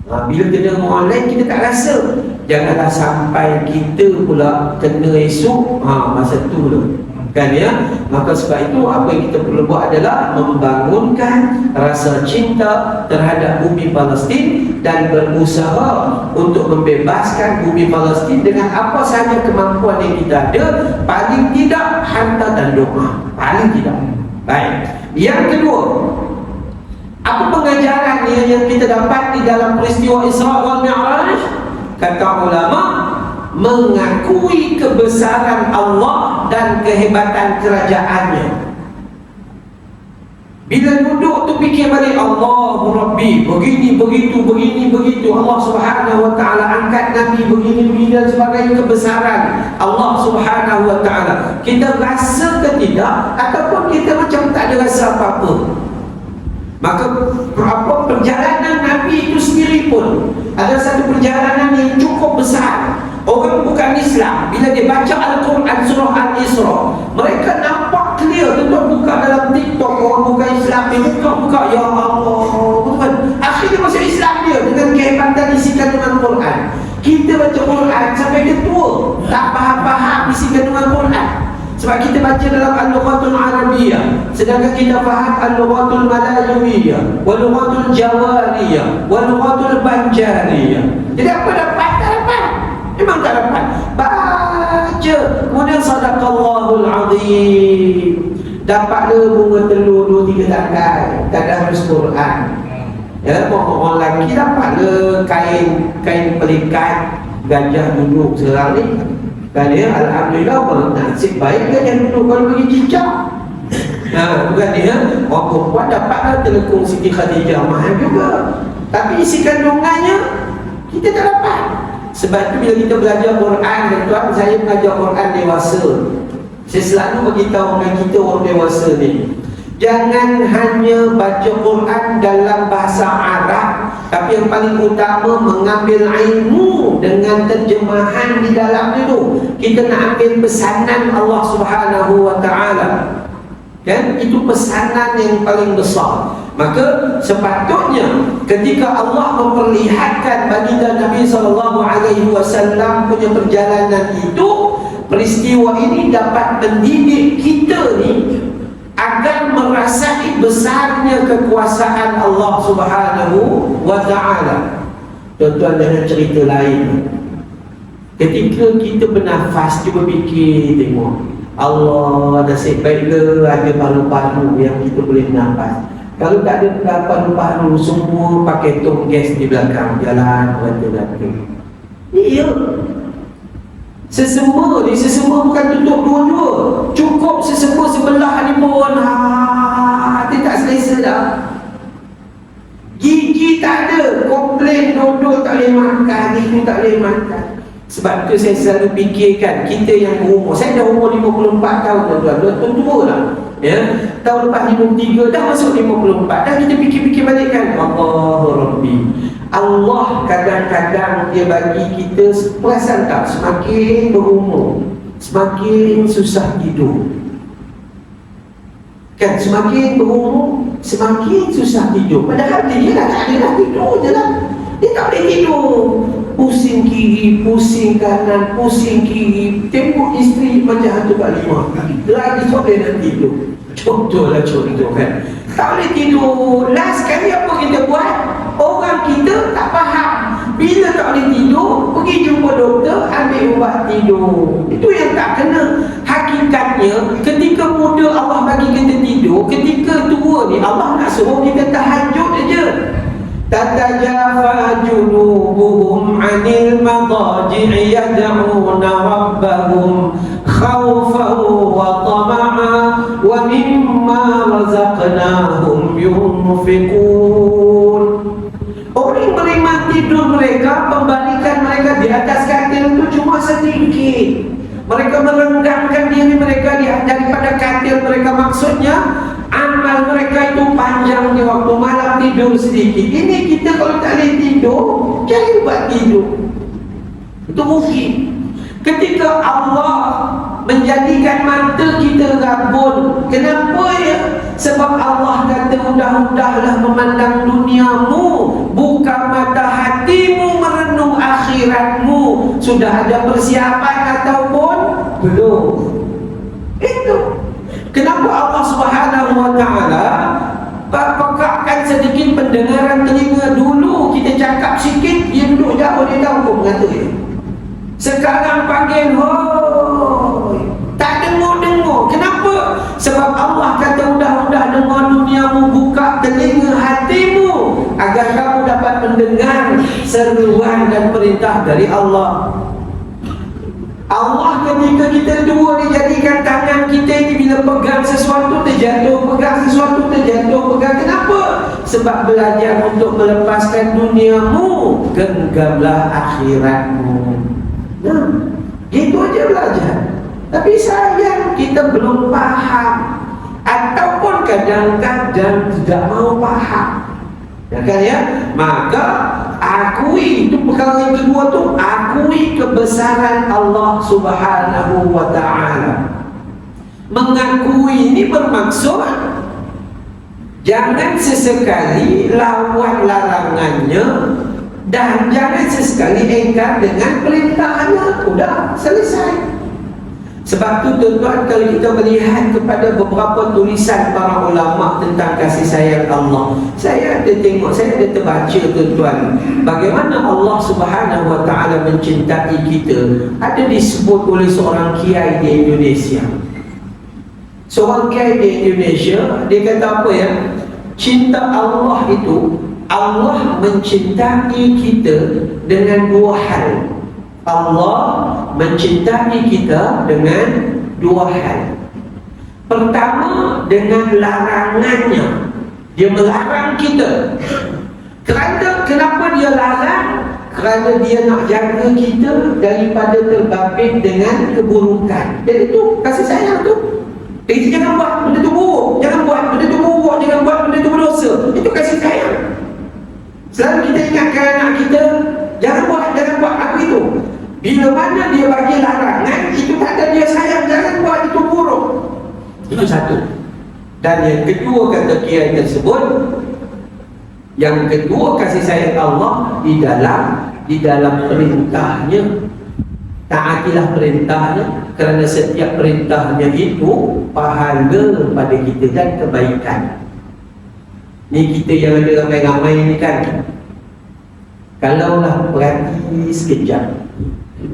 S1: Bila kena dengan orang lain kita tak rasa. Janganlah sampai kita pula kena esok, masa tu lah. Kan ya? Maka sebab itu apa yang kita perlu buat adalah membangunkan rasa cinta terhadap bumi Palestin dan berusaha untuk membebaskan bumi Palestin dengan apa sahaja kemampuan yang kita ada. Paling tidak hantar dan doa. Paling tidak. Baik. Yang kedua, apa pengajaran yang kita dapat di dalam peristiwa Isra wal Mi'raj? Kata ulama, mengakui kebesaran Allah dan kehebatan kerajaannya. Bila duduk tu fikir balik, Allahu Rabbi, begini, begitu. Allah Subhanahu Wa Ta'ala angkat Nabi begini dan sebagainya, kebesaran Allah Subhanahu Wa Ta'ala. Kita rasa ke tidak? Ataupun kita macam tak ada rasa apa-apa? Maka perjalanan Nabi itu sendiri pun ada satu perjalanan yang cukup besar. Orang bukan Islam, bila dia baca Al-Quran surah Al-Isra, mereka nampak clear. Tuan buka dalam TikTok, orang bukan Islam ni buka, ya Allah, tuan. Akhirnya masuk Islam dia dengan kehebatan isi kandungan Quran. Kita baca Quran sampai dia tua, tak faham isi kandungan Quran. Sebab kita baca dalam Al-Lughatul Arabiyyah, sedangkan kita faham Al-Lughatul Malayuiyah, Wal-Lughatul Jawariyah, Wal-Lughatul Banjariyah. Jadi apa dapat? Tak dapat. Memang tak dapat. Baca, kemudian sadaqallahul azim, dapatlah bunga telur 2-3 tangkai, tak ada harus Quran. Ya, orang lelaki dapatlah kain pelikat gajah duduk serang ni. Dan dia alhamdulillah orang nasib baik gajah duduk kalau bagi cicak. Bukan dia, orang perempuan dapatlah telekung Siti Khadijah, mahal juga. Tapi isi kandungannya kita tak dapat. Sebab itu bila kita belajar Quran, tuan, saya mengajar Quran dewasa. Saya selalu beritahu dengan kita orang dewasa ni, jangan hanya baca Quran dalam bahasa Arab, tapi yang paling utama mengambil ilmu dengan terjemahan di dalam itu. Kita nak ambil pesanan Allah Subhanahu Wa Ta'ala. Kan? Itu pesanan yang paling besar. Maka sepatutnya ketika Allah memperlihatkan baginda Nabi SAW punya perjalanan itu, peristiwa ini dapat mendidik kita ni agar merasai besarnya kekuasaan Allah Subhanahu Wa Ta'ala. Tuan-tuan, jangan cerita lain. Ketika kita bernafas, cuba fikir, tengok, Allah nasib baik ke ada paru-paru yang kita boleh nafas. Kalau tak ada paru-paru, semua pakai tong gas di belakang jalan, rata-rata. Iya. Sesama ni, sesama bukan tutup dua-dua. Cukup sesama sebelah ni pun dia tak selesa dah. Gigi tak ada, komplain duduk tak boleh makan, itu tak boleh makan. Sebab tu saya selalu fikirkan, kita yang berumur, saya dah umur 54 tahun tuan-tuan, dah tua lah. Ya, tahun lepas 53, dah masuk 54. Dah kita fikir-fikir balik kan, Allahu Rabbi, Allah kadang-kadang dia bagi kita, perasan tak, semakin berumur semakin susah tidur. Kan, semakin berumur semakin susah tidur. Padahal dia dah tak ada dah tidur je lah. Dia tak boleh tidur. Pusing kiri, pusing kanan, pusing kiri. Tengok isteri macam hantu Pak Lima. Lagi boleh nak tidur. Contoh kan. Tak boleh tidur. Last kali apa kita buat? Orang kita tak faham. Bila tak boleh tidur, pergi jumpa doktor, ambil ubat tidur. Itu yang tak kena. Hakikatnya ketika muda Allah bagi kita tidur, ketika tua ni Allah nak suruh kita tahajud wa mimma razaqnahum yunfiqun. Orang beriman tidur mereka, pembalikan mereka di atas katil itu cuma sedikit. Mereka merenggangkan diri mereka daripada katil mereka. Maksudnya amal mereka itu panjang di waktu malam, tidur sedikit. Ini kita kalau tak boleh tidur, jangan buat tidur. Itu mungkin. Ketika Allah menjadikan mata kita rabun, kenapa ya? Sebab Allah kata mudah-mudahlah memandang duniamu, buka mata hatimu merenung akhiratmu. Sudah ada persiapan ataupun belum? Itu kenapa Allah Subhanahu wa ta'ala pekakkan sedikit pendengaran telinga dulu. Kita cakap sikit, dia duduk jauh, dia tahu pun mengata dia. Sekarang panggil, hoi, tak dengar-dengar. Kenapa? Sebab Allah kata mudah-mudah dengar duniamu, buka telinga hatimu agar kamu dapat mendengar seruan dan perintah dari Allah. Allah ketika kita dua dijadikan tangan kita ini, bila pegang sesuatu terjatuh, pegang sesuatu terjatuh, pegang. Kenapa? Sebab belajar untuk melepaskan duniamu, genggamlah akhiratmu. Nah, gitu aja belajar. Tapi sayang kita belum paham, ataupun kadang-kadang tidak mau paham, ya kan ya? Maka akui, itu perkara yang kedua tu, akui kebesaran Allah Subhanahu wa ta'ala. Mengakui ini bermaksud jangan sesekali lawan larangannya, dan jangan sesekali engkar dengan perintahnya. Udah selesai. Sebab tu tuan-tuan, kalau kita melihat kepada beberapa tulisan para ulama tentang kasih sayang Allah, saya ada tengok, saya ada terbaca tuan-tuan, bagaimana Allah Subhanahu wa ta'ala mencintai kita. Ada disebut oleh seorang kiai di Indonesia. Seorang kiai di Indonesia, dia kata apa ya? Cinta Allah itu, Allah mencintai kita dengan dua hal. Allah mencintai kita dengan dua hal. Pertama, dengan larangannya. Dia melarang kita. Kenapa dia larang? Kerana dia nak jaga kita daripada terbabit dengan keburukan. Jadi itu kasih sayang tu. Jadi jangan buat benda tu buruk, jangan buat benda tu buruk, jangan buat benda tu berdosa. Itu kasih sayang. Selalu kita ingatkan anak kita, jangan buat apa itu. Bila mana dia bagi larangan, itu tanda dia sayang, jangan buat itu buruk. Itu satu. Dan yang kedua kata kiai tersebut, yang kedua kasih sayang Allah di dalam perintahnya. Taatilah perintahnya, kerana setiap perintahnya itu pahala pada kita dan kebaikan. Ni kita yang ada ramai-ramai ni kan, kalaulah berhati sekejap,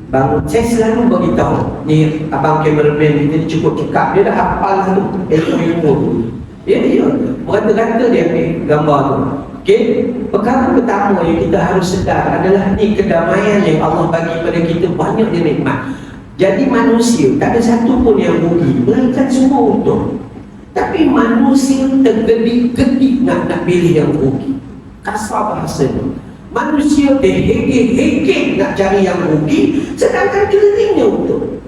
S1: bangun, saya selalu beritahu, ni abang kameraman kita cukup cekap, dia dah hafal tu ilmu. Ya, berkata-kata dia ambil gambar tu. Okey, perkara pertama yang kita harus sedar adalah ni kedamaian yang Allah bagi pada kita, banyak dia nikmat. Jadi manusia tak ada satu pun yang rugi, melainkan semua untung. Tapi manusia tergedik-gedik nak pilih yang rugi. Kasar bahasanya. Manusia terhegek-hegek nak cari yang rugi, sedangkan kelilingnya untung.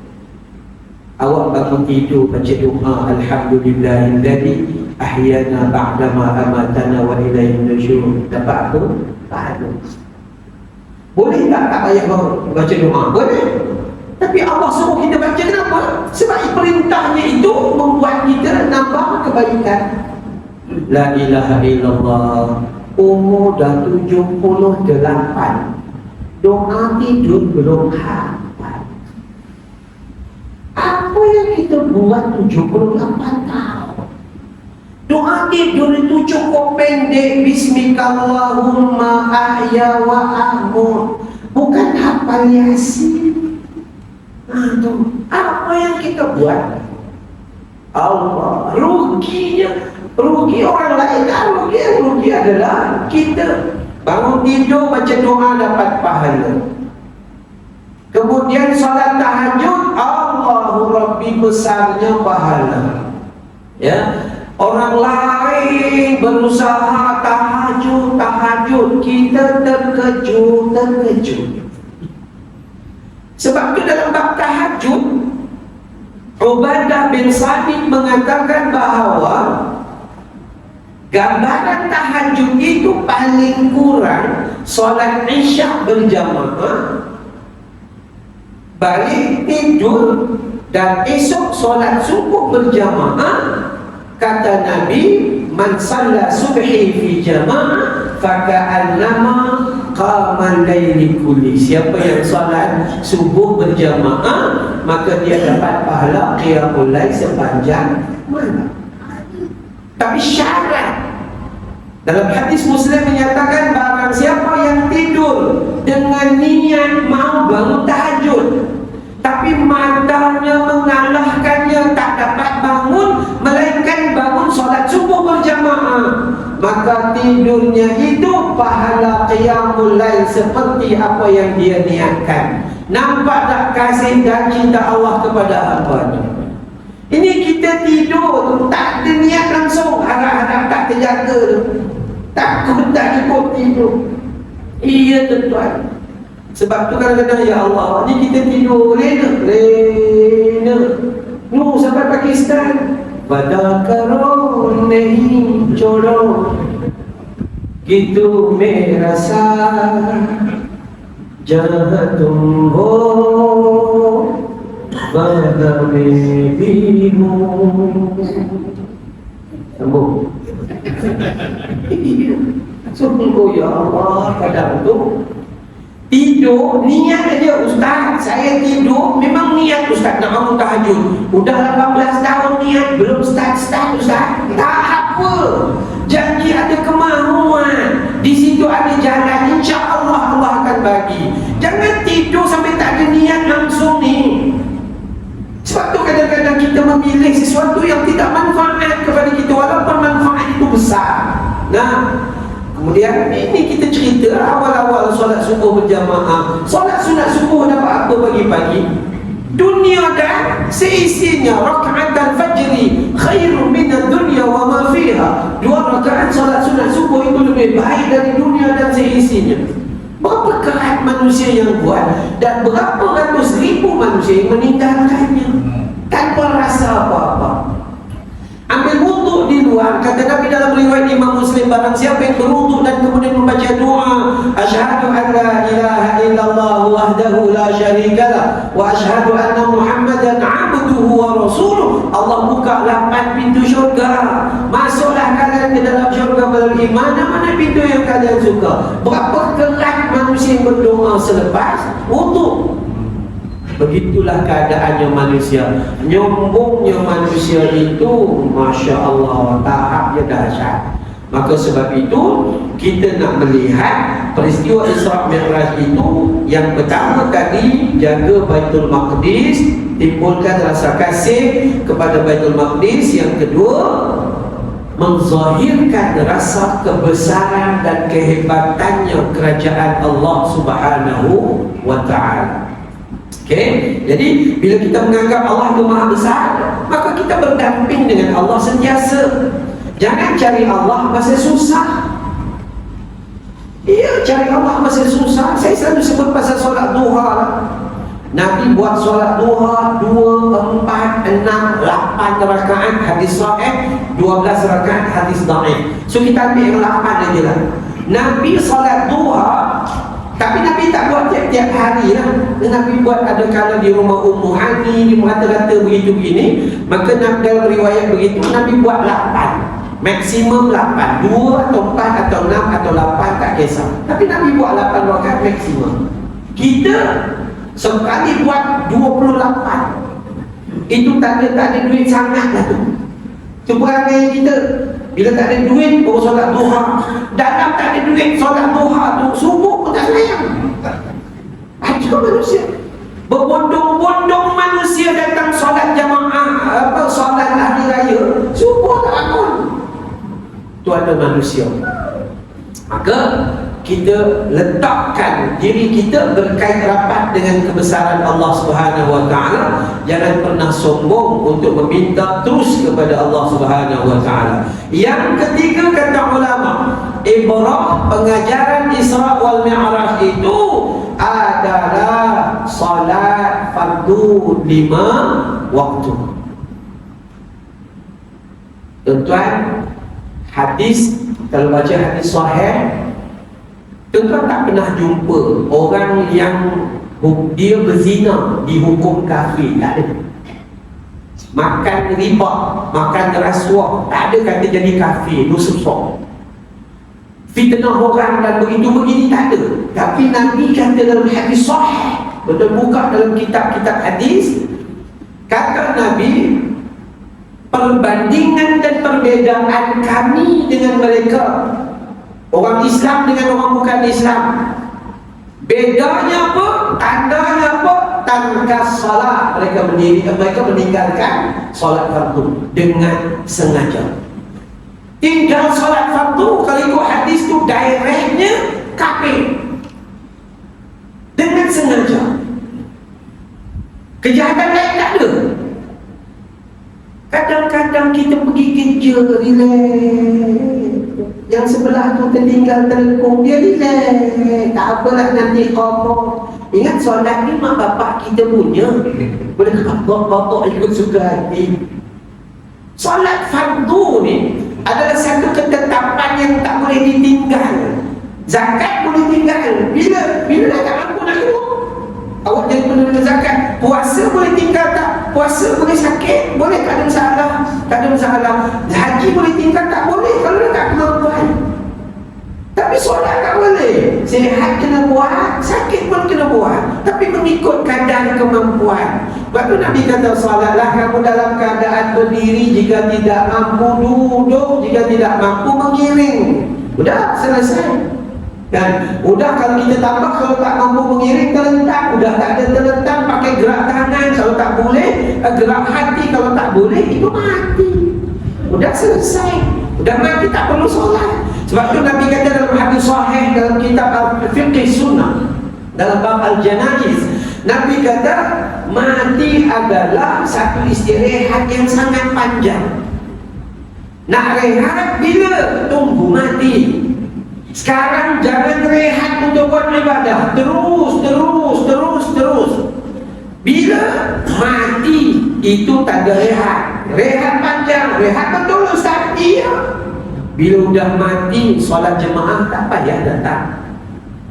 S1: Awak bangun tidur baca doa, alhamdulillahilladzi ahyana ba'dama amatana wa ilaihin nusyur. Dapat apa? Pahala. Boleh tak payah baca doa? Boleh. Tapi Allah suruh kita baca, kenapa? Sebab perintahnya itu membuat kita nambah kebaikan. La ilaha illallah. Umur dah 78, doa tidur belum hafal. Apa yang kita buat 78 tahun? Doa tidur itu cukup pendek. Bismikallahumma ahya wa amut. Bukan hafal Yasin. Apa yang kita buat? Allah, rugi orang lain tak rugi. Yang rugi adalah kita. Bangun tidur baca doa dapat pahala. Kemudian solat tahajud, Allahu Rabbi, besarnya pahala. Ya, orang lain berusaha tahajud, kita terkejut. Sebab itu dalam bab tahajud, Ubadah bin Samit mengatakan bahawa gambaran tahajud itu paling kurang solat Isyak berjamaah, balik tidur, dan esok solat subuh berjamaah. Kata Nabi, man shalla subhi fi jamaah faka'annama qamal laili kulli. Siapa yang solat subuh berjamaah, maka dia dapat pahala qiyamul lail sepanjang malam. Tapi syarat dalam hadis Muslim menyatakan, barang siapa yang tidur dengan niat mau bangun tahajud, tapi matanya mengalahkannya, tak dapat bangun, melainkan bangun solat subuh berjamaah, maka tidurnya itu pahala qiyamul lail seperti apa yang dia niatkan. Nampak tak kasih dan cinta Allah kepada hamba-Nya? Ini kita tidur, tak ada niat langsung, harap-harap tak terjaga, takut tak ikut tidur. Iya tuan. Sebab tu kadang-kadang, ya Allah, ni kita tidur lena nu sampai Pakistan, pada karun nahi jodoh gitu merasa jantung ho bagame bimu. Sambung. Sungguh ya Allah, kadang tu tidur, niat aja, Ustaz, saya tidur, memang niat Ustaz nak bangun tahajud. Udah 18 tahun niat, belum start Ustaz. Tak apa, janji ada kemahuan, di situ ada jalan, insya-Allah Allah akan bagi. Jangan tidur sampai tak ada niat langsung ni. Sebab tu kadang-kadang kita memilih sesuatu yang tidak manfaat kepada kita, walaupun manfaat itu besar. Nah, kemudian ini kita cerita awal-awal solat subuh berjamaah. Solat sunat subuh dapat apa pagi-pagi? Dunia dan seisinya. Raka'atan fajri khairun minad dunya wa ma fiha. 2 rakaat solat sunat subuh itu lebih baik dari dunia dan seisinya. Berapa kerat manusia yang buat, dan berapa ratus ribu manusia yang meninggalkannya tanpa rasa apa-apa. Ambil wuduk di luar. Kata Nabi dalam riwayat Imam Muslim, barang siapa yang berwuduk dan kemudian membaca doa, asyhadu an la ilaha illallah wahdahu la syarikalah wa asyhadu anna Muhammadan abduhu wa rasuluh, Allah buka 8 pintu syurga. Masuklah kalian ke dalam syurga melalui mana-mana pintu yang kalian suka. Berapa kerat manusia yang berdoa selepas wuduk. Begitulah keadaannya manusia. Nyombongnya manusia itu, Masya Allah, tahapnya dahsyat. Maka sebab itu kita nak melihat peristiwa Isra Mi'raj itu. Yang pertama tadi, jaga Baitul Maqdis, timbulkan rasa kasih kepada Baitul Maqdis. Yang kedua, menzahirkan rasa kebesaran dan kehebatannya kerajaan Allah Subhanahu wa Ta'ala. Okay? Jadi bila kita menganggap Allah itu Maha Besar, maka kita berdamping dengan Allah sentiasa. Jangan cari Allah masa susah. Iya, cari Allah masa susah. Saya selalu sebut pasal solat duha. Nabi buat solat duha 2, 4, 6, 8 rakaat hadis sahih, 12 rakaat hadis dhaif. So kita ambil yang 8 aja lah. Nabi solat duha, tapi Nabi tak buat tiap-tiap hari lah. Nabi buat ada kala di rumah Ummu Hani, di rata-rata begitu begini. Maka dalam riwayat begitu, Nabi buat 8, maksimum 8, 2 atau 4 atau 6 atau 8 tak kisah. Tapi Nabi buat 8 rakaat maksimum. Kita sekali buat 28. Itu tak ada duit sangat lah tu. Cuba perangai kita. Bila tak ada duit, baru solat duha. Dalam tak ada duit, solat duha tu subuh pun tak sayang. Ada manusia, berbondong-bondong manusia datang solat jamaah, solat hari raya, subuh tak bangun. Tu ada manusia. Maka kita letakkan diri kita berkait rapat dengan kebesaran Allah Subhanahu wa taala. Jangan pernah sombong untuk meminta terus kepada Allah Subhanahu wa taala. Yang ketiga, kata ulama, ibrah pengajaran Isra wal Mi'raj itu adalah salat fardu 5 waktu. Tuan-tuan, hadis, kalau baca hadis sahih, tuan-tuan tak pernah jumpa orang yang dia berzina dihukum kafir. Tak ada. Makan riba, makan rasuah, tak ada kata jadi kafir, dosa besar. Fitnah orang dan begini tak ada. Tapi Nabi kata dalam hadis sahih, betul buka dalam kitab-kitab hadis, kata Nabi, perbandingan dan perbezaan kami dengan mereka, orang Islam dengan orang bukan Islam, bedanya apa? Tandanya apa? Tankas salat. Mereka meninggalkan salat fardu dengan sengaja. Tinggal salat fardu, kalau ikut hadis tu directnya kafir dengan sengaja. Kejahatan lain tak ada. Kadang-kadang kita pergi kerja, relax, yang sebelah tu tertinggal telekung, dia relax, tak apalah nanti kotor. Ingat solat ni mak bapak kita punya, boleh kotor ikut suka hati. Solat fardu ni adalah satu ketetapan yang tak boleh ditinggal. Zakat boleh tinggal, bila dah tak mampu nak keluar, awak jadi penerima zakat. Puasa boleh tinggal tak? Puasa boleh sakit, boleh, tak ada masalah, tak ada masalah. Haji boleh tinggal tak? Boleh kalau dah tak kemampuan. Tapi solat tak boleh. Sihat kena buat, sakit pun kena buat, tapi mengikut kadar kemampuan. Sebab tu Nabi kata, solatlah kamu dalam keadaan berdiri, jika tidak mampu duduk, jika tidak mampu mengiring. Udah selesai. Dan udah kalau kita tambah, kalau tak mampu mengiring, terlentang. Udah tak ada terlentang, pakai gerak tangan. Kalau tak boleh, gerak hati. Kalau tak boleh, itu mati. Udah selesai. Udah mati, tak perlu solat. Sebab tu Nabi kata dalam hadis sahih, dalam kitab Al-Fiqh Sunnah, dalam bab Al-Janaiz, Nabi kata mati adalah satu istirahat yang sangat panjang. Nak rehat bila? Tunggu mati. Sekarang jangan rehat untuk buat ibadah. Terus. Bila mati itu tanda rehat. Rehat panjang. Rehat betul Ustaz? Iya. Bila udah mati, solat jemaah tak payah datang.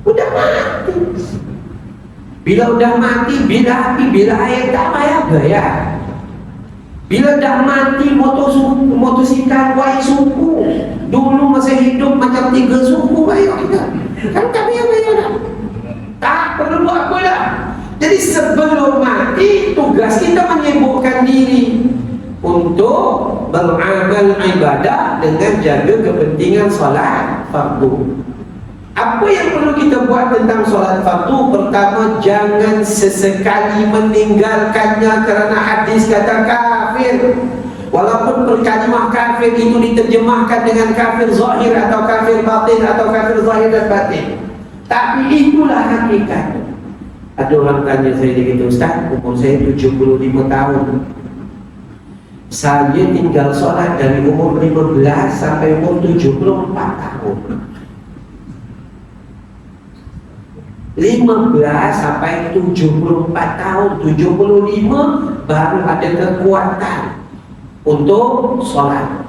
S1: Udah mati. Bila udah mati, bila api, bila air, tak payah bayar. Bila dah mati, motosikal waik suku. Dulu masa hidup macam 3 suku bayar kita. Kan tak payah bayar dah. Tak perlu buat apa dah. Jadi sebelum mati, tugas kita menyibukkan diri untuk beramal ibadah dengan jaga kepentingan solat fardu. Apa yang perlu kita buat tentang solat fardu? Pertama, jangan sesekali meninggalkannya kerana hadis kata kafir. Walaupun perkalimah kafir itu diterjemahkan dengan kafir zahir atau kafir batin atau kafir zahir dan batin, tapi itulah hakikat. Ada orang tanya saya begitu, Ustaz, umur saya 75 tahun. Saya tinggal solat dari umur 15 sampai umur 74 tahun. 15 sampai 74 tahun, 75 baru ada kekuatan untuk solat.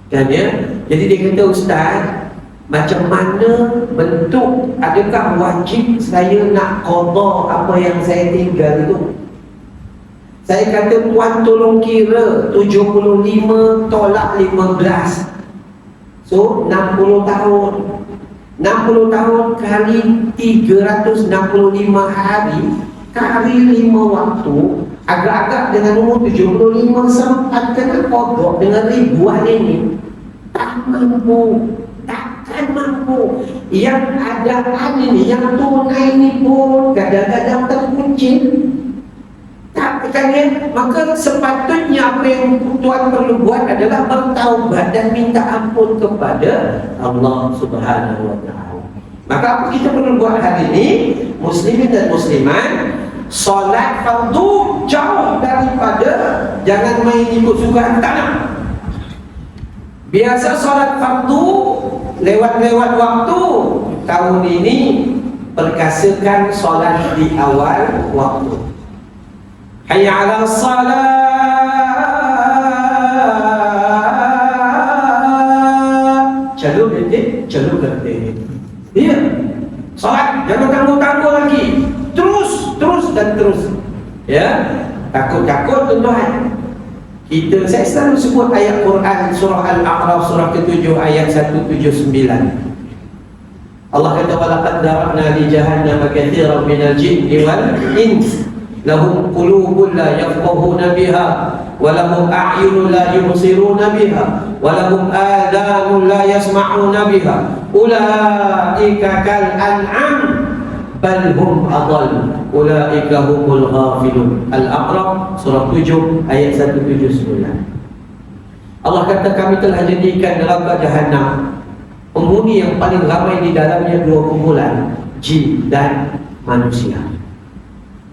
S1: Kan ya? Jadi dia kata, Ustaz, macam mana bentuk, adakah wajib saya nak qada apa yang saya tinggal itu? Saya kata, tuan tolong kira 75 tolak 15. So 60 tahun. 60 tahun kali 365 hari kali 5 waktu, agak-agak dengan umur 75 sempat kena kodok dengan ribuan ini. Tak mampu, takkan mampu. Yang adaan ini, yang tunai ini pun kadang-kadang terkunci. Tak, kan ya? Maka sepatutnya apa yang tuan perlu buat adalah bertaubat dan minta ampun kepada Allah Subhanahu wa ta'ala. Maka apa kita perlu buat hari ini? Muslimin dan muslimat, solat fardu jauh daripada jangan main ikut sukan tanah. Biasa solat fardu lewat-lewat waktu. Tahun ini perkasakan solat di awal waktu. Hayya 'ala salat, calon nanti, calon nanti. Iya, solat jangan tangguh-tangguh lagi, terus dan terus. Ya, takut-takut tuan-tuan. Saya selalu sebut ayat Quran surah Al-A'raf surah ke-7 ayat 179. Allah kata walaqad darabna li jahannama katsiran minal jinni wal ins lahum qulubun la yafqahuna biha wa lahum a'yunun la yubsiruna biha wa lahum adhanun la yasma'una biha ulaika kal an'am bal hum adall ulaika humul ghafilun. Al-A'raf surah 7 ayat 179. Allah kata kami telah jadikan neraka jahanam penghuni yang paling ramai di dalamnya dua kumpulan, jin dan manusia.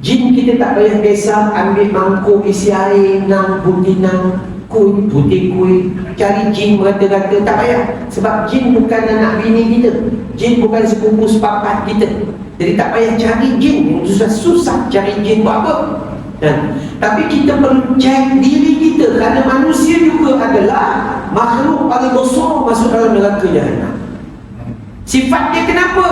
S1: Jin kita tak payah kisah ambil mangkuk isi air nang butinang putih kuih, cari jin merata-rata, tak payah. Sebab jin bukan anak bini kita, jin bukan sepupu sepapat kita. Jadi tak payah cari jin, susah cari jin buat apa. Tapi kita perlu cek diri kita, kerana manusia juga adalah makhluk paling besar masuk dalam neraka jahanam. Sifat dia kenapa?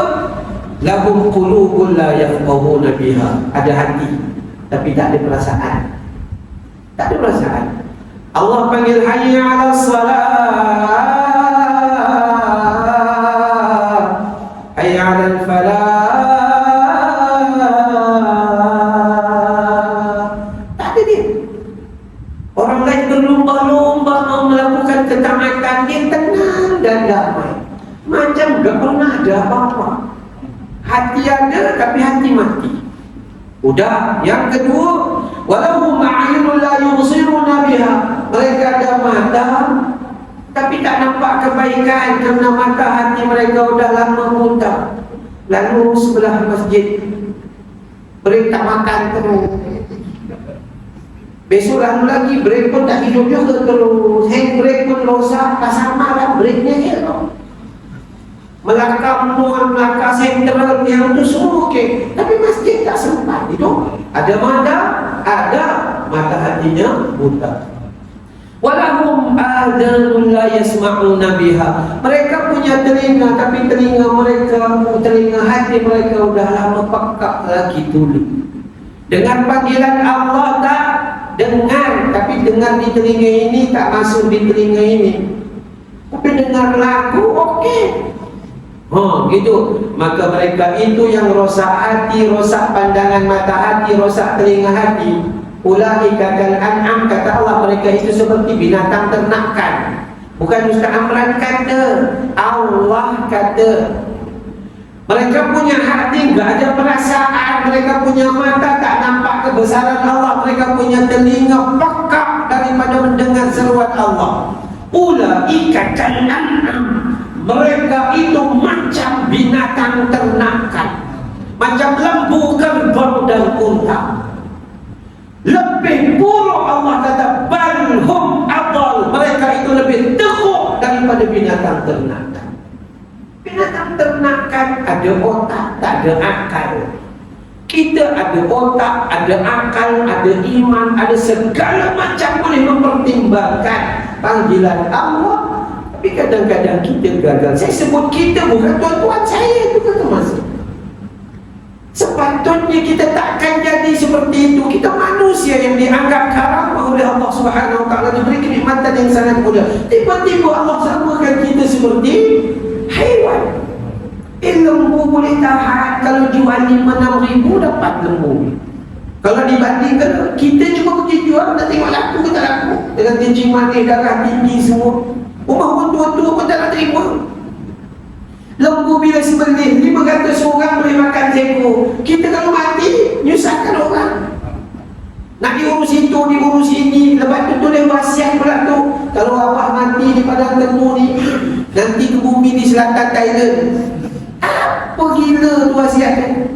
S1: Lahum qulubun la yafqahuna biha. Ada hati tapi tak ada perasaan. Tak ada perasaan. Allah panggil hayya 'alas salat, hayya 'alal falah. Tak ada dia. Orang lain berlomba-lomba melakukan ketaatan, dia tenang dan damai, macam tak pernah ada apa-apa. Hati ada tapi hati mati. Udah. Yang kedua, walahum a'yunun la yubsiruna biha. Mereka ada mata tapi tak nampak kebaikan kerana mata hati mereka sudah lama buta. Lalu sebelah masjid break tak makan terus. Besok lalu lagi break pun tak hidup juga terus. Handbrake pun rosak, pasang malam breaknya elok. Melangkah menua, melangkah sentral, yang itu semua okey. Tapi masjid tak sempat itu. Ada mata hatinya buta. Walahum adhanun la yasma'una biha. Mereka punya telinga tapi telinga hati mereka sudah lama pekak lagi dulu. Dengan panggilan Allah tak dengar, tapi dengar di telinga ini tak masuk di telinga ini. Tapi dengar lagu okey. Gitu. Maka mereka itu yang rosak hati, rosak pandangan mata hati, rosak telinga hati. Ulaika kal an'am, kata Allah, mereka itu seperti binatang ternakan. Bukan Ustaz Amran kata, Allah kata. Mereka punya hati, enggak ada perasaan. Mereka punya mata, tak nampak kebesaran Allah. Mereka punya telinga pekak daripada mendengar seruan Allah. Ulaika kal an'am, mereka itu macam binatang ternakan, macam lembu, kerbau dan unta. Lebih buruk Allah kata balhum adall, mereka itu lebih teruk daripada binatang ternakan. Binatang ternakan ada otak, tak ada akal. Kita ada otak, ada akal, ada iman, ada segala macam boleh mempertimbangkan panggilan Allah. Tapi kadang-kadang kita gagal. Saya sebut kita, bukan tuan-tuan saya itu termasuk. Sepatutnya kita takkan jadi seperti itu. Kita manusia yang dianggap karamah oleh Allah Subhanahu Wa Taala, diberi kenikmatan yang sangat mudah. Tiba-tiba Allah samakan kita seperti haiwan. Lembu boleh tahan. Kalau jual 5-6 ribu dapat lembu. Kalau dibandingkan kita cuma pergi jual, nak tengok laku ke tak laku, dengan kencing manis, darah tinggi semua. Rumah pun tua-tua pun tak nak terima. Lembu bila sembelih 500 orang boleh makan seekor. Kita kalau mati nyusahkan orang. Nak diurus itu, diurus ini. Lepas tu tulis wasiat pula tu, kalau awak mati di padang temu ni, nanti ke bumi di selatan Thailand. Apa Apa gila tu wasiat dia?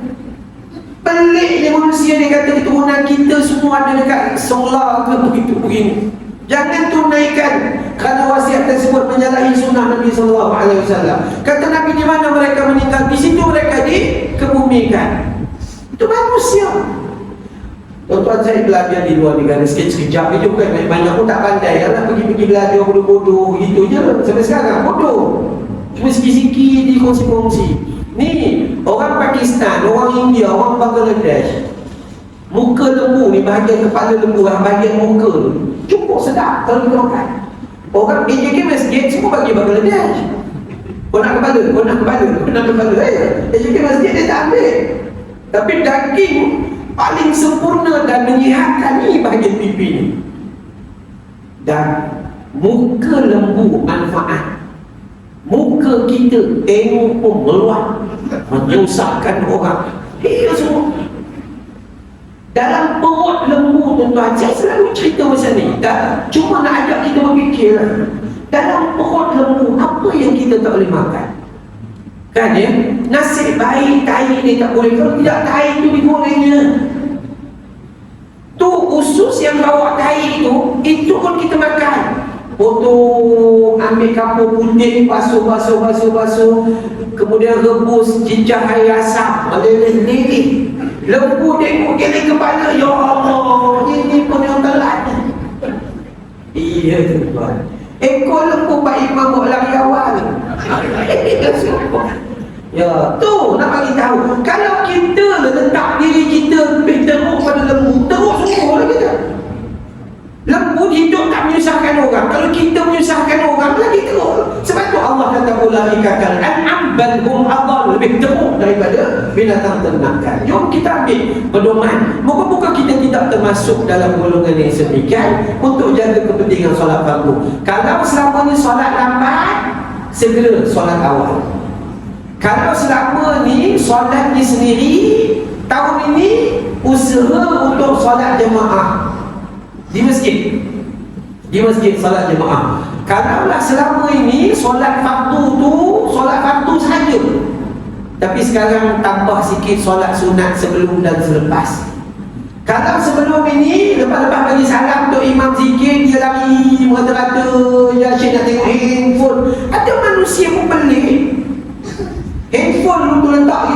S1: Pelik dia manusia dia kata keturunan kita semua ada dekat solar ke begitu begini. Jangan tunaikan kalau wasiat tersebut menyalahi sunnah Nabi SAW. Kata Nabi, di mana mereka meninggal, di situ mereka dikebumikan. Itu manusia. Tuan-tuan, saya belajar di luar negara sekejap itu bukan banyak pun tak pandai. Alah pergi belajar bodoh-bodoh gitu je sampai sekarang bodoh. Cuma sikit-sikit dikongsi-kongsi. Ni orang Pakistan, orang India, orang Bangladesh, muka lembu ni, bahagian kepala lembu, bahagian muka tu cukup sedap kalau kita makan. Orang AJK masjid semua bagi Bangladesh. Kau nak kepala AJK masjid dia tak ambil. Tapi daging paling sempurna dan menyihatkan ni bahagian pipi ni. Dan muka lembu manfaat. Muka kita tengok pun meluat, menyusahkan orang. Dia semua dalam perut lembu, tuan-tuan. Saya selalu cerita macam ni, cuma nak ajak kita berfikir. Dalam perut lembu, apa yang kita tak boleh makan? Kan ya? Nasib baik tahi ni tak boleh. Kalau tidak, tahi tu digorengnya. Tu usus yang bawa tahi itu pun kita makan. Potong, ambil kapur putih, basuh, kemudian rebus, cincang air asam, meleleh-leleh. Lembu tengok geleng kepala, ya Allah, ini pun yang telat. Iya tuan. Ekor lembu Pak Imam buat lari awal. Ya, tu nak bagi tahu. Kalau kita letak diri kita lebih teruk pada lembu, teruk semua lagi tak? Lembu hidup tak menyusahkan orang. Kalau kita menyusahkan orang, lagi teruk. Sebab tu Allah kata ulaika kal an'am bal hum adall, lebih teruk daripada binatang ternakan. Jom kita ambil pedoman. Moga-moga kita tidak termasuk dalam golongan yang sedemikian untuk jaga kepentingan solat fardu. Kalau selama ni solat lambat, segera solat awal. Kalau selama ni solat ni sendiri, tahun ini usaha untuk solat jemaah di masjid solat jemaah. Kalaulah selama ini solat fardu sahaja, tapi sekarang tambah sikit solat sunat sebelum dan selepas. Kalau sebelum ini lepas-lepas bagi salam untuk imam zikir, dia lari merata-rata, ya asyik nak tengok handphone. Ada manusia pun pelik, handphone tu letak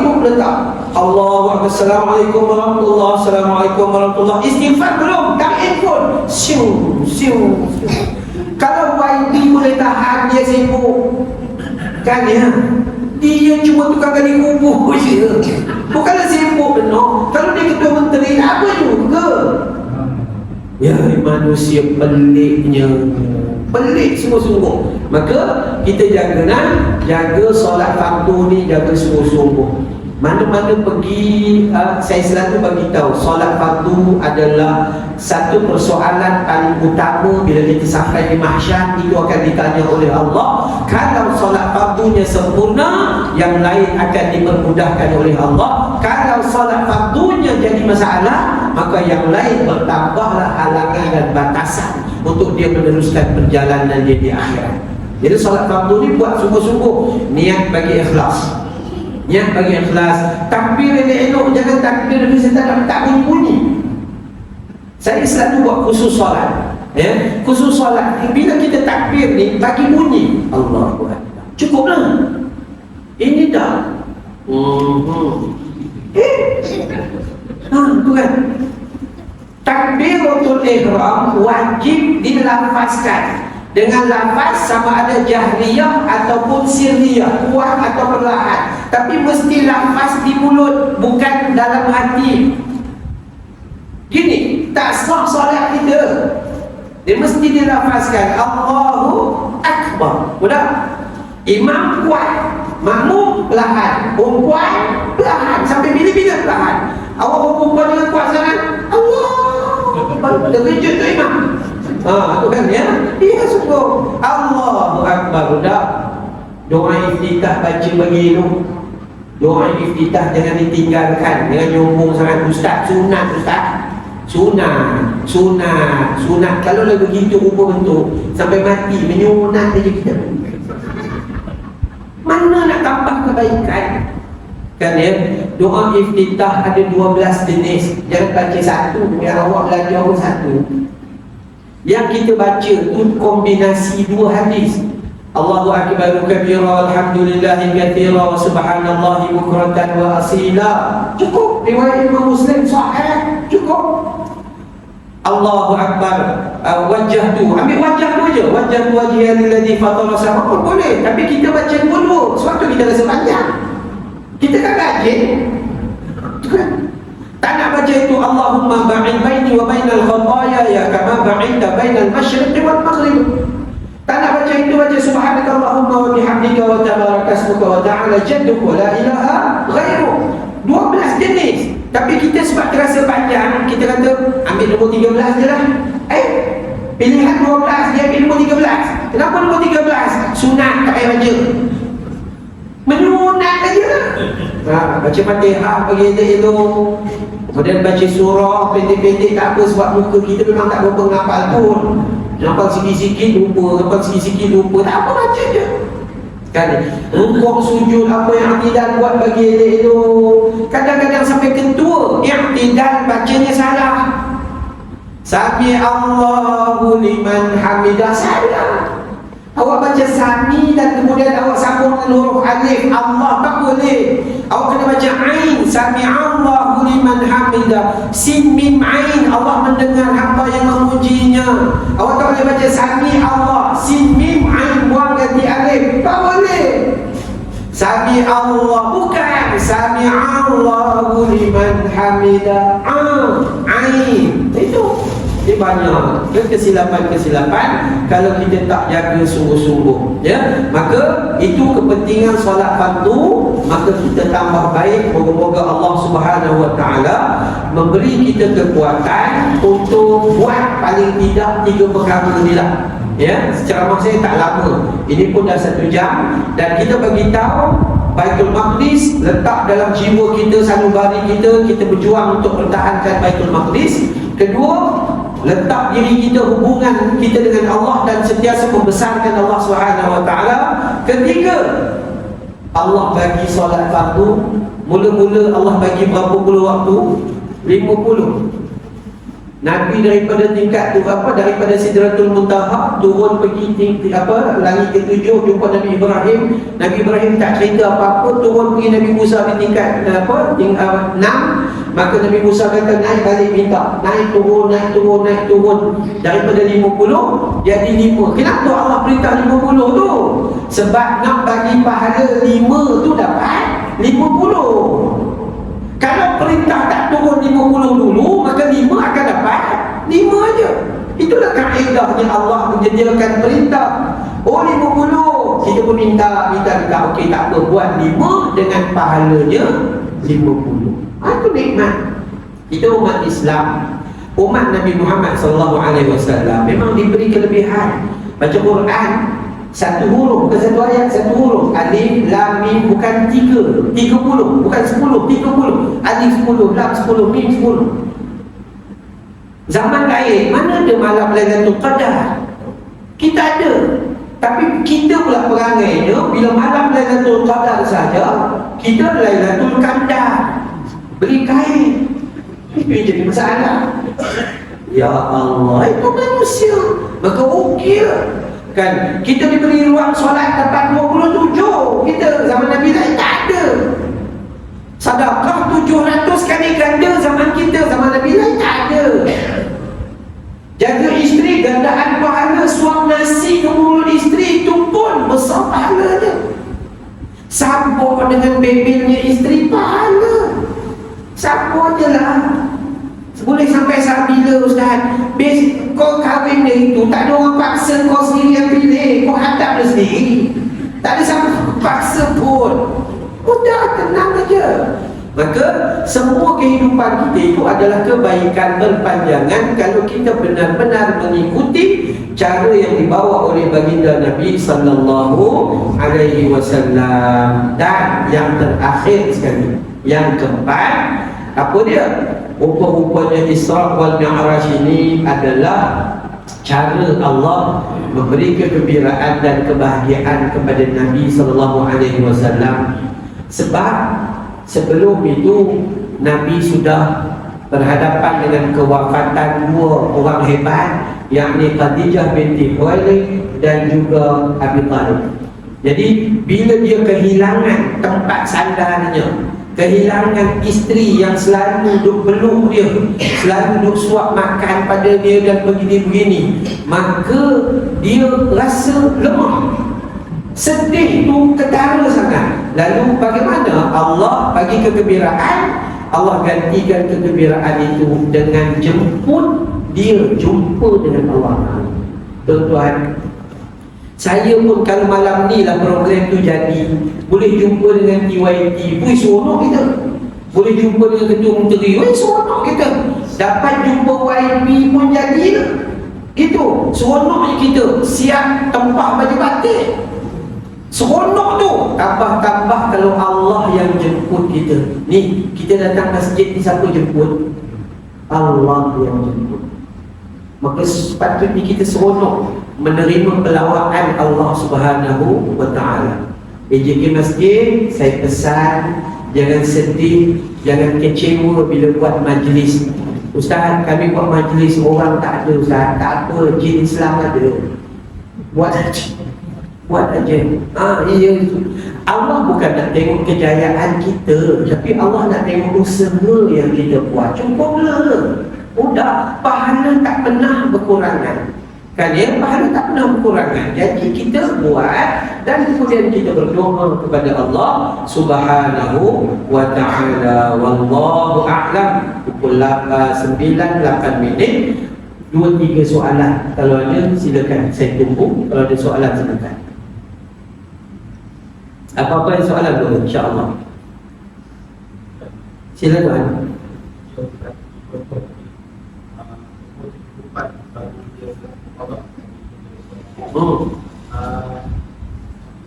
S1: Allahu Akbar, Assalamualaikum warahmatullahi, Assalamualaikum warahmatullahi, istighfar belum, tak handphone, siu. Kalau YB boleh tahan, dia sibuk kan ya, dia cuma tukar kali kubur je, bukanlah sibuk benar. Kalau dia ketua menteri, apa juga. Ya, manusia pelik sungguh-sungguh. Maka kita jaga solat fardu ni, jaga sungguh-sungguh. Mana-mana pergi, saya selalu bagi tahu, solat fardu adalah satu persoalan paling utama. Bila kita sampai di mahsyar, itu akan ditanya oleh Allah. Kalau solat fardunya sempurna, yang lain akan dipermudahkan oleh Allah. Kalau solat fardunya jadi masalah, maka yang lain bertambahlah halangan dan batasan untuk dia meneruskan perjalanan dia di akhirat. Jadi solat fardu ni buat sungguh-sungguh, niat bagi ikhlas. Takbir elok-elok, jangan takbir tapi saya tak bunyi-bunyi. Saya selalu buat khusus solat, ya, khusus solat. Bila kita takbir ni, bagi bunyi Allahu Akbar, cukuplah. Ini dah tu kan. Takbiratul ihram wajib dilafazkan dengan lafaz sama ada jahriyah ataupun sirriyah, kuat atau perlahan. Tapi mesti lafaz di mulut, bukan dalam hati. Gini, tak sah solat kita. Dia mesti dilafazkan Allahu Akbar. Mudah? Imam kuat, makmum perlahan, perempuan perlahan. Sampai bila-bila perlahan? Awak perempuan dengan kuat sangat, Allah terkejut tu imam. Tu kan ya? Iya sungguh. Allahu Akbar. Sudah. Doa iftitah baca bagi tu. Doa iftitah jangan ditinggalkan. Jangan nyombong sangat. Ustaz, sunat. Kalau lah begitu rupa bentuk, sampai mati menyunat saja kita. Mana nak tambah kebaikan? Kan ya, doa iftitah ada 12 jenis. Jangan baca satu, biar awak belajar pun satu. Yang kita baca tu kombinasi dua hadis. Allahu akbar kabira walhamdulillahi katsira wa subhanallahi bukratan wa asila. Cukup. Riwayat Imam Muslim sahih. Cukup. Allahu akbar wajjahtu. Ambil wajah tu aja. Wajjahtu wajhiya lilladzi fatara samawati pun boleh. Tapi kita baca dulu. Sebab tu kita rasa panjang. Kita kan rajin. Tak nak baca itu Allahumma ba'id baini wa bainal khataaya ya kama ba'idta bainal masyriqi wal maghrib. Tak nak baca itu, baca subhanakallahumma wa bihamdika wa tabaraka ismuka wa ta'ala jadduka wa la ilaha ghairuk. 12 jenis. Tapi kita sebab terasa panjang, kita kata ambil nombor 13 je lah. Pilihan 12, dia ambil nombor 13. Kenapa nombor 13? Sunat, tak payah baca. Menyunat aja lah. Baca Fatihah bagi elok-elok. Kemudian baca surah pendek-pendek tak apa, sebab muka kita memang tak berapa menghafal pun. Nampak sikit-sikit lupa, nampak sikit-sikit lupa. Tak apa, baca je. Kan? Engkau sujud apa yang i'tidal buat bagi elok-elok. Kadang-kadang sampai ketua i'tidal bacanya salah. Sami Allahu liman hamidah, salah. Awak baca sami dan kemudian awak sambung dengan huruf alif Allah, tak boleh. Awak kena baca ain, sami Allahu liman hamidah. Sin mim ain, Allah mendengar hamba yang memujinya. Awak tak boleh baca sami Allah, sin mim ain, buang ganti alif, tak boleh. Sami Allah, bukan sami Allahu liman hamidah. Ain, itu. Dia banyak kesilapan-kesilapan kalau kita tak jaga sungguh-sungguh, ya. Maka itu kepentingan solat fardu. Maka kita tambah baik. Moga-moga Allah Subhanahu wa taala memberi kita kekuatan untuk buat paling tidak 3 perkara ni lah, ya. Secara maksudnya tak lama. Ini pun dah 1 jam. Dan kita bagi tahu Baitul Maqdis letak dalam jiwa kita, sanubari kita. Kita berjuang untuk pertahankan Baitul Maqdis. Kedua, letak diri kita, hubungan kita dengan Allah dan sentiasa membesarkan Allah SWT. Ketiga, Allah bagi solat fardu. Mula-mula Allah bagi berapa puluh waktu? 50. Nabi daripada tingkat tu apa, daripada Sidratul Muntaha turun pergi langit ke-7, jumpa Nabi Ibrahim. Nabi Ibrahim tak cerita apa-apa, turun pergi Nabi Musa di tingkat 6. Maka Nabi Musa kata naik balik, minta naik turun, naik turun, naik turun. Daripada 50 jadi 5. Kenapa Allah perintah 50 tu? Sebab nak bagi pahala 5 tu dapat 50. Kalau perintah tak turun 50 dulu, maka 5 akan dapat 5 aja. Itulah kaedahnya Allah menyediakan perintah. Oh 50, kita pun minta. Okey, tak apa, buat 5 dengan pahalanya 50. Itu nikmat. Itu umat Islam. Umat Nabi Muhammad SAW memang diberi kelebihan. Baca Quran 1 huruf, bukan 1 ayat, 1 huruf. Alif, lam, mim, bukan 30, bukan 10, 30. Alif 10, lam 10, mim 10. Zaman lain, mana ada malam Lailatul Qadar? Kita ada. Tapi kita pula perangainya, bila malam Lailatul Qadar saja, kita Lailatul Qadar. Beli kain. Itu yang jadi masalah. Ya Allah, itu manusia. Maka okey kan, kita diberi ruang solat dapat 27. Kita zaman Nabi lain tak ada. Sedekah 700 kali ganda zaman kita, zaman Nabi lain tak ada. Jaga isteri, gandaan pahala. Suap nasi ke mulut isteri, itu pun besar pahalanya. Sabar dengan bebelnya isteri, pahala. Sabar je lah. Boleh sampai saat bila Ustaz? Kau kahwin dia itu, tak ada orang paksa kau sendiri yang pilih. Kau hadap dia sendiri. Tak ada siapa paksa pun. Udah, tenang aja. Maka semua kehidupan kita itu adalah kebaikan berpanjangan kalau kita benar-benar mengikuti cara yang dibawa oleh baginda Nabi sallallahu alaihi wasallam. Dan yang terakhir sekali, yang keempat, apa dia? Rupa-rupanya Isra wal Mi'raj ini adalah cara Allah memberi kegembiraan dan kebahagiaan kepada Nabi sallallahu alaihi wasallam. Sebab Sebelum itu Nabi sudah berhadapan dengan kewafatan dua orang hebat, yakni Khadijah binti Khuwailid dan juga Abi Thalib. Jadi bila dia kehilangan tempat sandarnya, kehilangan isteri yang selalu duk peluk dia, selalu duk suap makan pada dia dan begini-begini, maka dia rasa lemah, sedih tu ketara sangat. Lalu bagaimana? Allah bagi kegembiraan, Allah gantikan kegembiraan itu dengan jemput dia jumpa dengan Allah. Tuan-tuan, saya pun kalau malam ni lah program tu jadi, boleh jumpa dengan TYT, boleh seronok kita. Boleh jumpa dengan Ketua Menteri, boleh seronok kita. Dapat jumpa YB pun jadi lah. Gitu, seronoknya kita. Siap tempah baju batik, seronok tu. Tambah-tambah kalau Allah yang jemput kita. Ni, kita datang masjid ni, siapa jemput? Allah yang jemput. Maka sepatutnya kita seronok menerima pelawaan Allah Subhanahu wa ta'ala. JK Masjid, saya pesan, jangan sedih, jangan kecewa bila buat majlis. Ustaz, kami buat majlis orang tak ada, Ustaz. Tak apa, jin Islam ada. Buat aja. Buat aja. Iya. Allah bukan nak tengok kejayaan kita, tapi Allah nak tengok usaha yang kita buat. Cukup udah, pahala tak pernah berkurangan. Kan ya, pahala tak pernah berkurangan. Jadi kita buat dan kemudian kita berdoa kepada Allah Subhanahu wa ta'ala. Wallahu a'lam. Pukul 9:08 minit. 2-3 soalan. Kalau ada silakan, saya tunggu. Kalau ada soalan silakan. Apa-apa yang soalan dulu, insya-Allah. Silakan.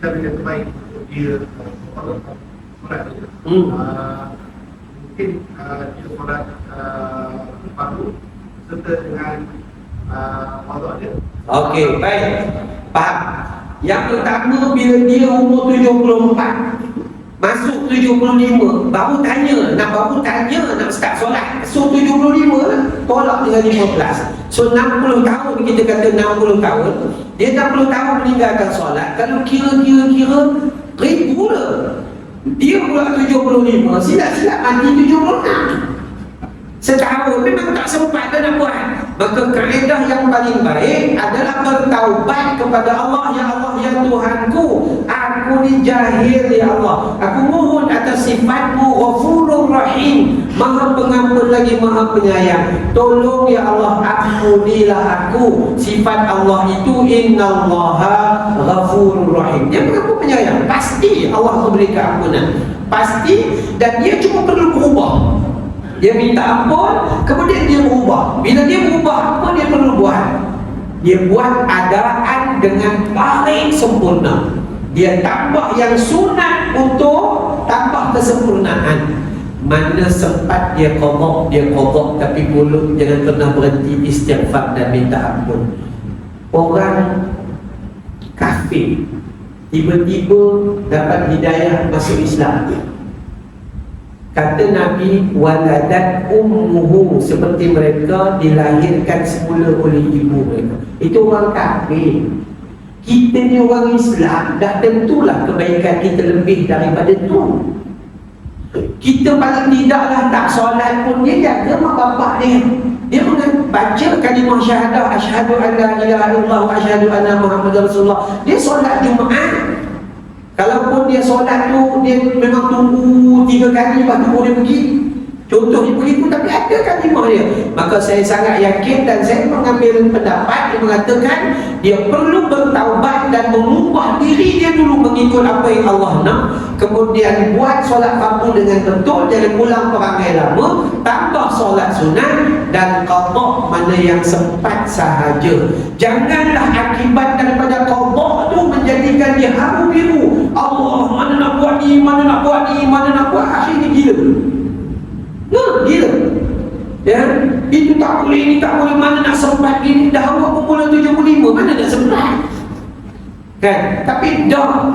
S2: Kita bila terbaik dia solat mungkin dia solat baru serta dengan wazak dia. Okey,
S1: baik, faham. Yang pertama, bila dia umur 74 masuk 75, baru tanya nak start solat. So 75 lah, tolak dengan 15. So 60 tahun, kita kata 60 tahun, dia 60 tahun meninggalkan solat. Kalau kira ribu lah. Dia pula 75, silap-silap mati 76. Setahun memang tak sempat dia nak buat. Maka kaedah yang paling baik adalah bertaubat kepada Allah. Ya Allah, ya Tuhanku, aku ni jahil ya Allah, aku mohon atas sifat-Mu Ghafurur Rahim, Maha Pengampun lagi Maha Penyayang. Tolong ya Allah, ampunilah aku. Sifat Allah itu Innallaha Ghafurur Rahim, Dia Pengampun Penyayang. Pasti Allah memberi keampunan, pasti. Dan dia cuma perlu berubah. Dia minta ampun, kemudian dia berubah. Bila dia berubah, apa dia perlu buat? Dia buat adaan dengan paling sempurna. Dia tambah yang sunat untuk tambah kesempurnaan. Mana sempat dia qadha, dia qadha, tapi mulut jangan pernah berhenti istighfar dan minta ampun. Orang kafir tiba-tiba dapat hidayah masuk Islam. Kata Nabi, waladat ummuhu, seperti mereka dilahirkan semula oleh ibu mereka. Itu orang kafir. Kita ni orang Islam, dah tentulah kebaikan kita lebih daripada tu. Kita paling tidaklah tak solat pun dia jaga mak bapak dia. Dia baca kalimah syahadah, asyhadu an la ilaha illallah wa asyhadu anna Muhammadar Rasulullah. Dia solat Jumaat. Kalaupun dia solat tu, dia memang tunggu 3 kali lepas tu boleh pergi. Contohnya begitu, tapi ada kalimah dia. Maka saya sangat yakin dan saya mengambil pendapat yang mengatakan dia perlu bertaubat dan mengubah diri dia dulu mengikut apa yang Allah nak. Kemudian buat solat fardu dengan betul, jangan pulang perangai lama, tambah solat sunat dan qadha mana yang sempat sahaja. Janganlah akibat daripada qadha tu menjadikan dia haru biru. Allah, mana nak buat ni, mana nak buat ni, mana nak buat, akhirnya gila. Gila. Ya, itu tak boleh, ini tak boleh, mana nak sempat gini. Dah awak umur 75, mana nak sempat? Kan? Tapi dah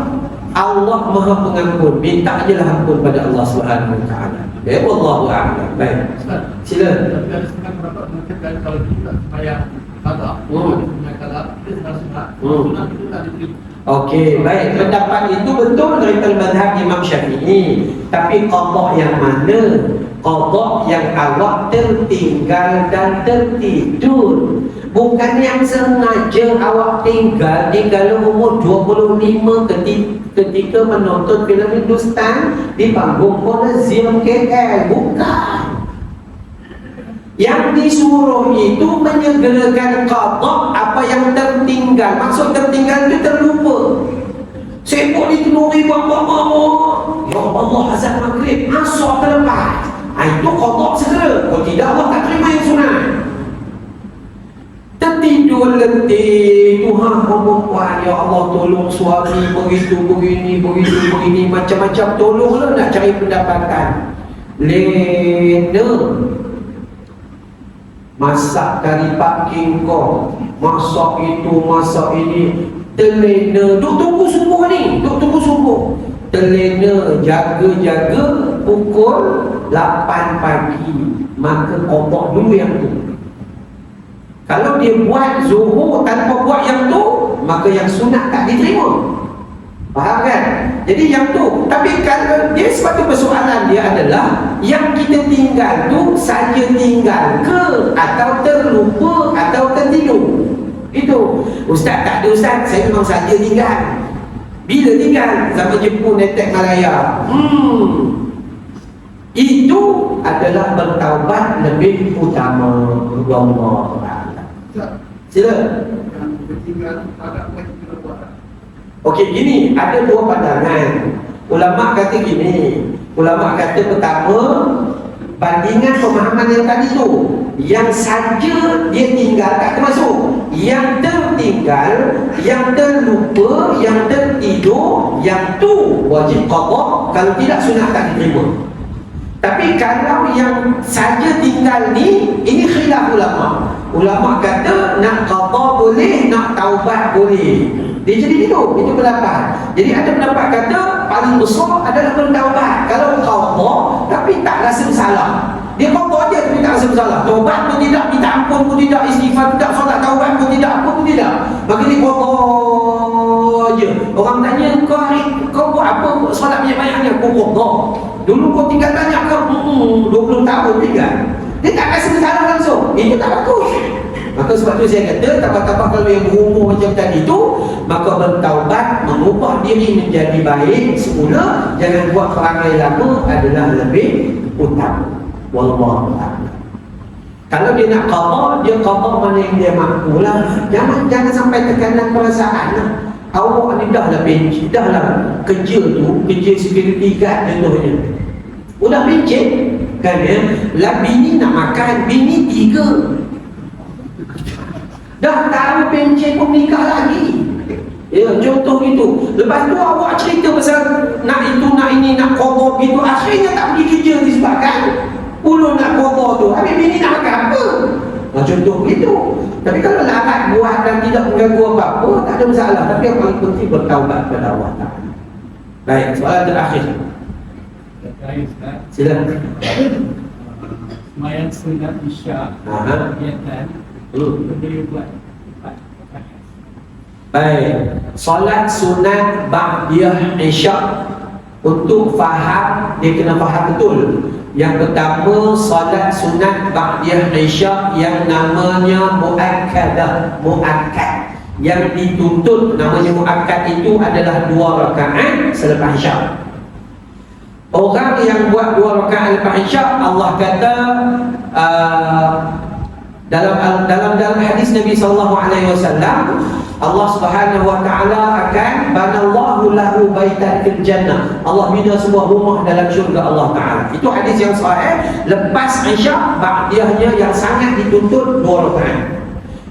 S1: Allah Maha Pengampun. Minta je lah ampun pada Allah Subhanahu Wa Taala. Wallahu a'lam. Baik. Sila.
S2: Tapi ada setengah pendapat mengatakan kalau kita sembahyang qada, sembahyang qada itu sudah sunat. Sunat itu tak diterima.
S1: Okey, baik. Pendapat itu betul daripada mazhab Imam Syafi'i. Tapi qada yang mana? Qada yang awak tertinggal dan tertidur. Bukan yang sengaja awak tinggal di dalam umur 25 ketika menonton filem Hindustan di panggung Coliseum KL. Bukan. Yang disuruh itu menyegerakan qada apa yang tertinggal. Maksud tertinggal itu terlupa. Sibuk ditiduri buat-buat. Ya Allah, azan maghrib, asar terlepas. Itu qada segera. Kalau tidak, Allah tak terima yang sunat. Tertidur letih, Tuhan perempuan, ya Allah tolong suami begitu, begini, macam-macam, tolonglah nak cari pendapatan. Lena masak kari pak kingkong, masak itu, masak ini, terlena, duk tunggu subuh ni, terlena, jaga-jaga pukul 8 pagi, maka obok dulu yang tu. Kalau dia buat zuhur tanpa buat yang tu, maka yang sunat tak diterima. Faham kan? Jadi yang tu. Tapi kalau dia sebab tu persoalan dia adalah yang kita tinggal tu saja tinggal ke, atau terlupa, atau tertidur. Itu. Ustaz tak ada ustaz, saya memang saja tinggal. Bila tinggal? Zaman Jepun attack Malaya. Itu adalah bertaubat lebih utama. Allah. Sila. Okey, gini, ada dua pandangan. Ulama kata gini. Ulama kata pertama, bandingan pemahaman yang tadi tu, yang saja dia tinggal tak termasuk. Yang tertinggal, yang terlupa, yang tertidur, yang tu wajib qada. Kalau tidak, sunat tak diterima. Tapi kalau yang saja tinggal ni, ini khilaf ulama. Ulama kata nak qada boleh, nak taubat boleh. Dia jadi itu pendapat. Jadi ada pendapat kata paling besar adalah bertaubat. Kalau qada tapi tak rasa bersalah, dia qada aja tapi tak rasa bersalah. Taubat pun tidak, minta ampun pun tidak, istighfar tidak, solat taubat pun tidak, apa pun tidak. Bagi dia qada aja. Orang tanya, kau buat apa solat banyak-banyaknya? Kau qada. Dulu kau tinggal banyak ke? 20 tahun tinggal. Dia tak rasa bersalah langsung. Itu tak bagus. Maka sebab tu saya kata, tambah-tambah kalau yang berumur macam tadi tu, maka bertaubat, mengubah diri menjadi baik semula. Jangan buat perangai lama adalah lebih utama. Wallahu a'lam. Kalau dia nak qada, dia qada mana yang dia mampu lah. Jangan sampai tekanan perasaan lah. Awak ni dah lah kerja tu, kerja security guard contohnya, udah pencet kan ya, lah bini nak makan, bini 3, dah tahu pencet pun nikah lagi. Ya, contoh gitu. Lepas tu awak cerita pasal nak itu, nak ini, nak qada gitu, akhirnya tak pergi kerja disebabkan ulun nak qada tu. Habis bini nak makan apa? Contoh begitu. Tapi kalau larat buat dan tidak mengganggu apa-apa, tak ada masalah. Tapi yang paling penting bertaubat kepada Allah Ta'ala. Baik, soalan terakhir. Silakan.
S3: Semayang sunat Isya, kegiatan boleh buat 4 rakaat.
S1: Baik, solat sunat ba'diyah Isya, untuk faham, dia kena faham betul. Yang pertama, solat sunat ba'diyah Isya yang namanya mu'akkadah, mu'akkad. Yang dituntut namanya mu'akkad itu adalah 2 rakaat selepas Isya. Orang yang buat 2 rakaat selepas Isya, Allah kata dalam hadis Nabi SAW, Allah Subhanahu wa taala akan banallahu lahu baitan fil jannah. Allah bina sebuah rumah dalam syurga Allah Taala. Itu hadis yang sahih. Lepas Isya, ba'diyahnya yang sangat dituntut 2 rakaat.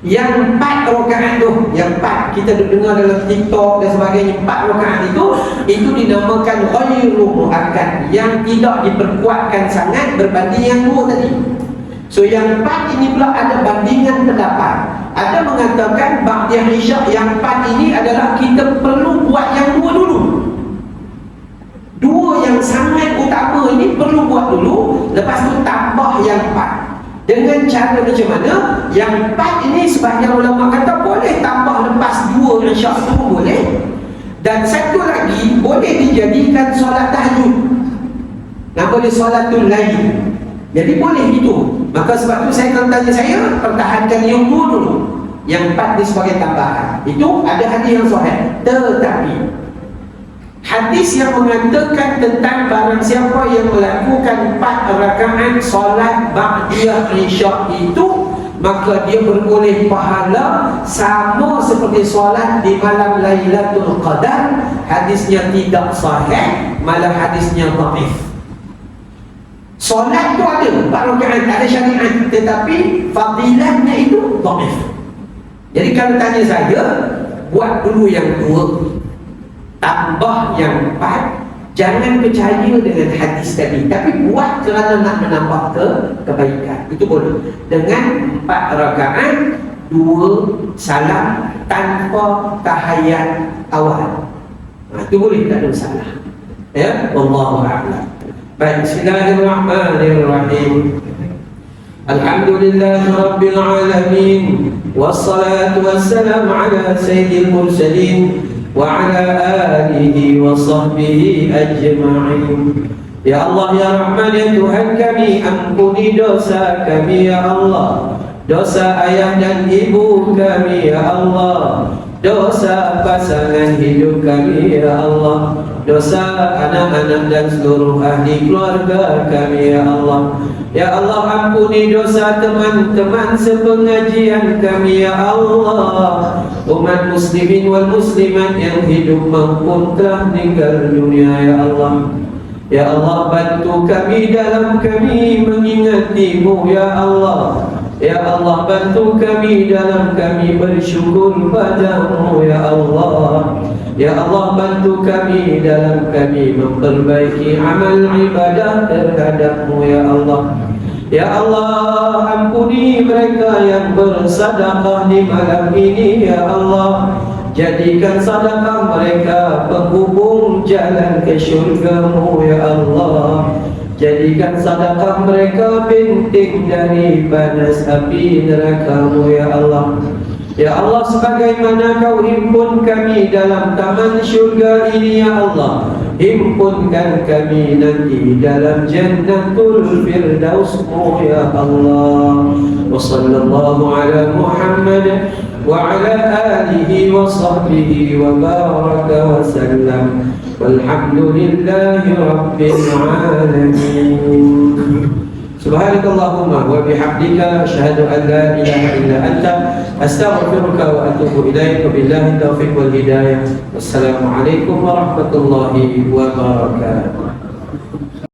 S1: Yang 4 rakaat tu, yang 4 kita dengar dalam TikTok dan sebagainya, 4 rakaat itu dinamakan ghairu muakkad, yang tidak diperkuatkan sangat berbanding yang 2 tadi. So yang 4 ini pula ada bandingan pendapat. Ada mengatakan ba'diyah Isya yang 4 ini adalah kita perlu buat yang 2 dulu. buat dulu, lepas tu tambah yang 4. Dengan cara macam mana? Yang 4 ini sebahagian ulama kata boleh tambah lepas 2 insya Allah pun boleh. Dan satu lagi boleh dijadikan solat tahajud. Nama dia solatul lail. Jadi boleh itu. Maka sebab tu saya kalau tanya saya, pertahankan yang 2 dulu. Yang 4 ni sebagai tambahan. Itu ada hadis yang sahih. Tetapi hadis yang mengatakan tentang barang siapa yang melakukan 4 rakaat solat ba'diyah isyak itu, maka dia beroleh pahala sama seperti solat di malam Lailatul Qadar. Hadisnya tidak sahih, malah hadisnya dhaif. Solat tu ada 4 rakaat, ada syariat, tetapi fadilahnya itu dhaif. Jadi kalau tanya saya, buat dulu yang 2, tambah yang 4. Jangan percaya dengan hadis tadi, tapi buat kerana nak menambah kebaikan. Itu boleh. Dengan 4 rakaat, 2 salam tanpa tahiyat awal. Itu boleh, tak ada masalah. Ya, wallahu a'lam. Baik, bismillahirrahmanirrahim. Alhamdulillah Rabbil Alamin. Wassalatu wassalamu ala sayyidil mursalin wa ala alihi wa sahbihi ajma'in. Ya Allah, ya Rahman, ya Tuhan kami, ampuni dosa kami ya Allah, dosa ayah dan ibu kami ya Allah, dosa pasangan hidup kami ya Allah, dosa anak-anak dan seluruh ahli keluarga kami ya Allah. Ya Allah, ampuni dosa teman-teman sepengajian kami ya Allah, umat muslimin wal muslimat yang hidup maupun telah meninggal dunia ya Allah. Ya Allah, bantu kami dalam kami mengingatimu ya Allah. Ya Allah, bantu kami dalam kami bersyukur padamu ya Allah. Ya Allah, bantu kami dalam kami memperbaiki amal ibadah terhadapmu ya Allah. Ya Allah, ampuni mereka yang bersedekah di malam ini ya Allah. Jadikan sedekah mereka penghubung jalan ke syurga-Mu ya Allah. Jadikan sedekah mereka bintik dari panas api neraka-Mu ya Allah. Ya Allah, sebagaimana Kau himpun kami dalam taman syurga ini ya Allah, himpunkan kami nanti dalam jannatul firdaus-Mu ya Allah. Wa sallallahu ala Muhammad wa ala alihi wa sahbihi wa baraka wa sallam. Walhamdulillahi rabbil alamin. Subhanakallahumma wa bihamdika asyhadu an la ilaha illa anta astaghfiruka wa atubu ilaika. Billahi taufiq wal hidayah. Wassalamualaikum warahmatullahi wabarakatuh.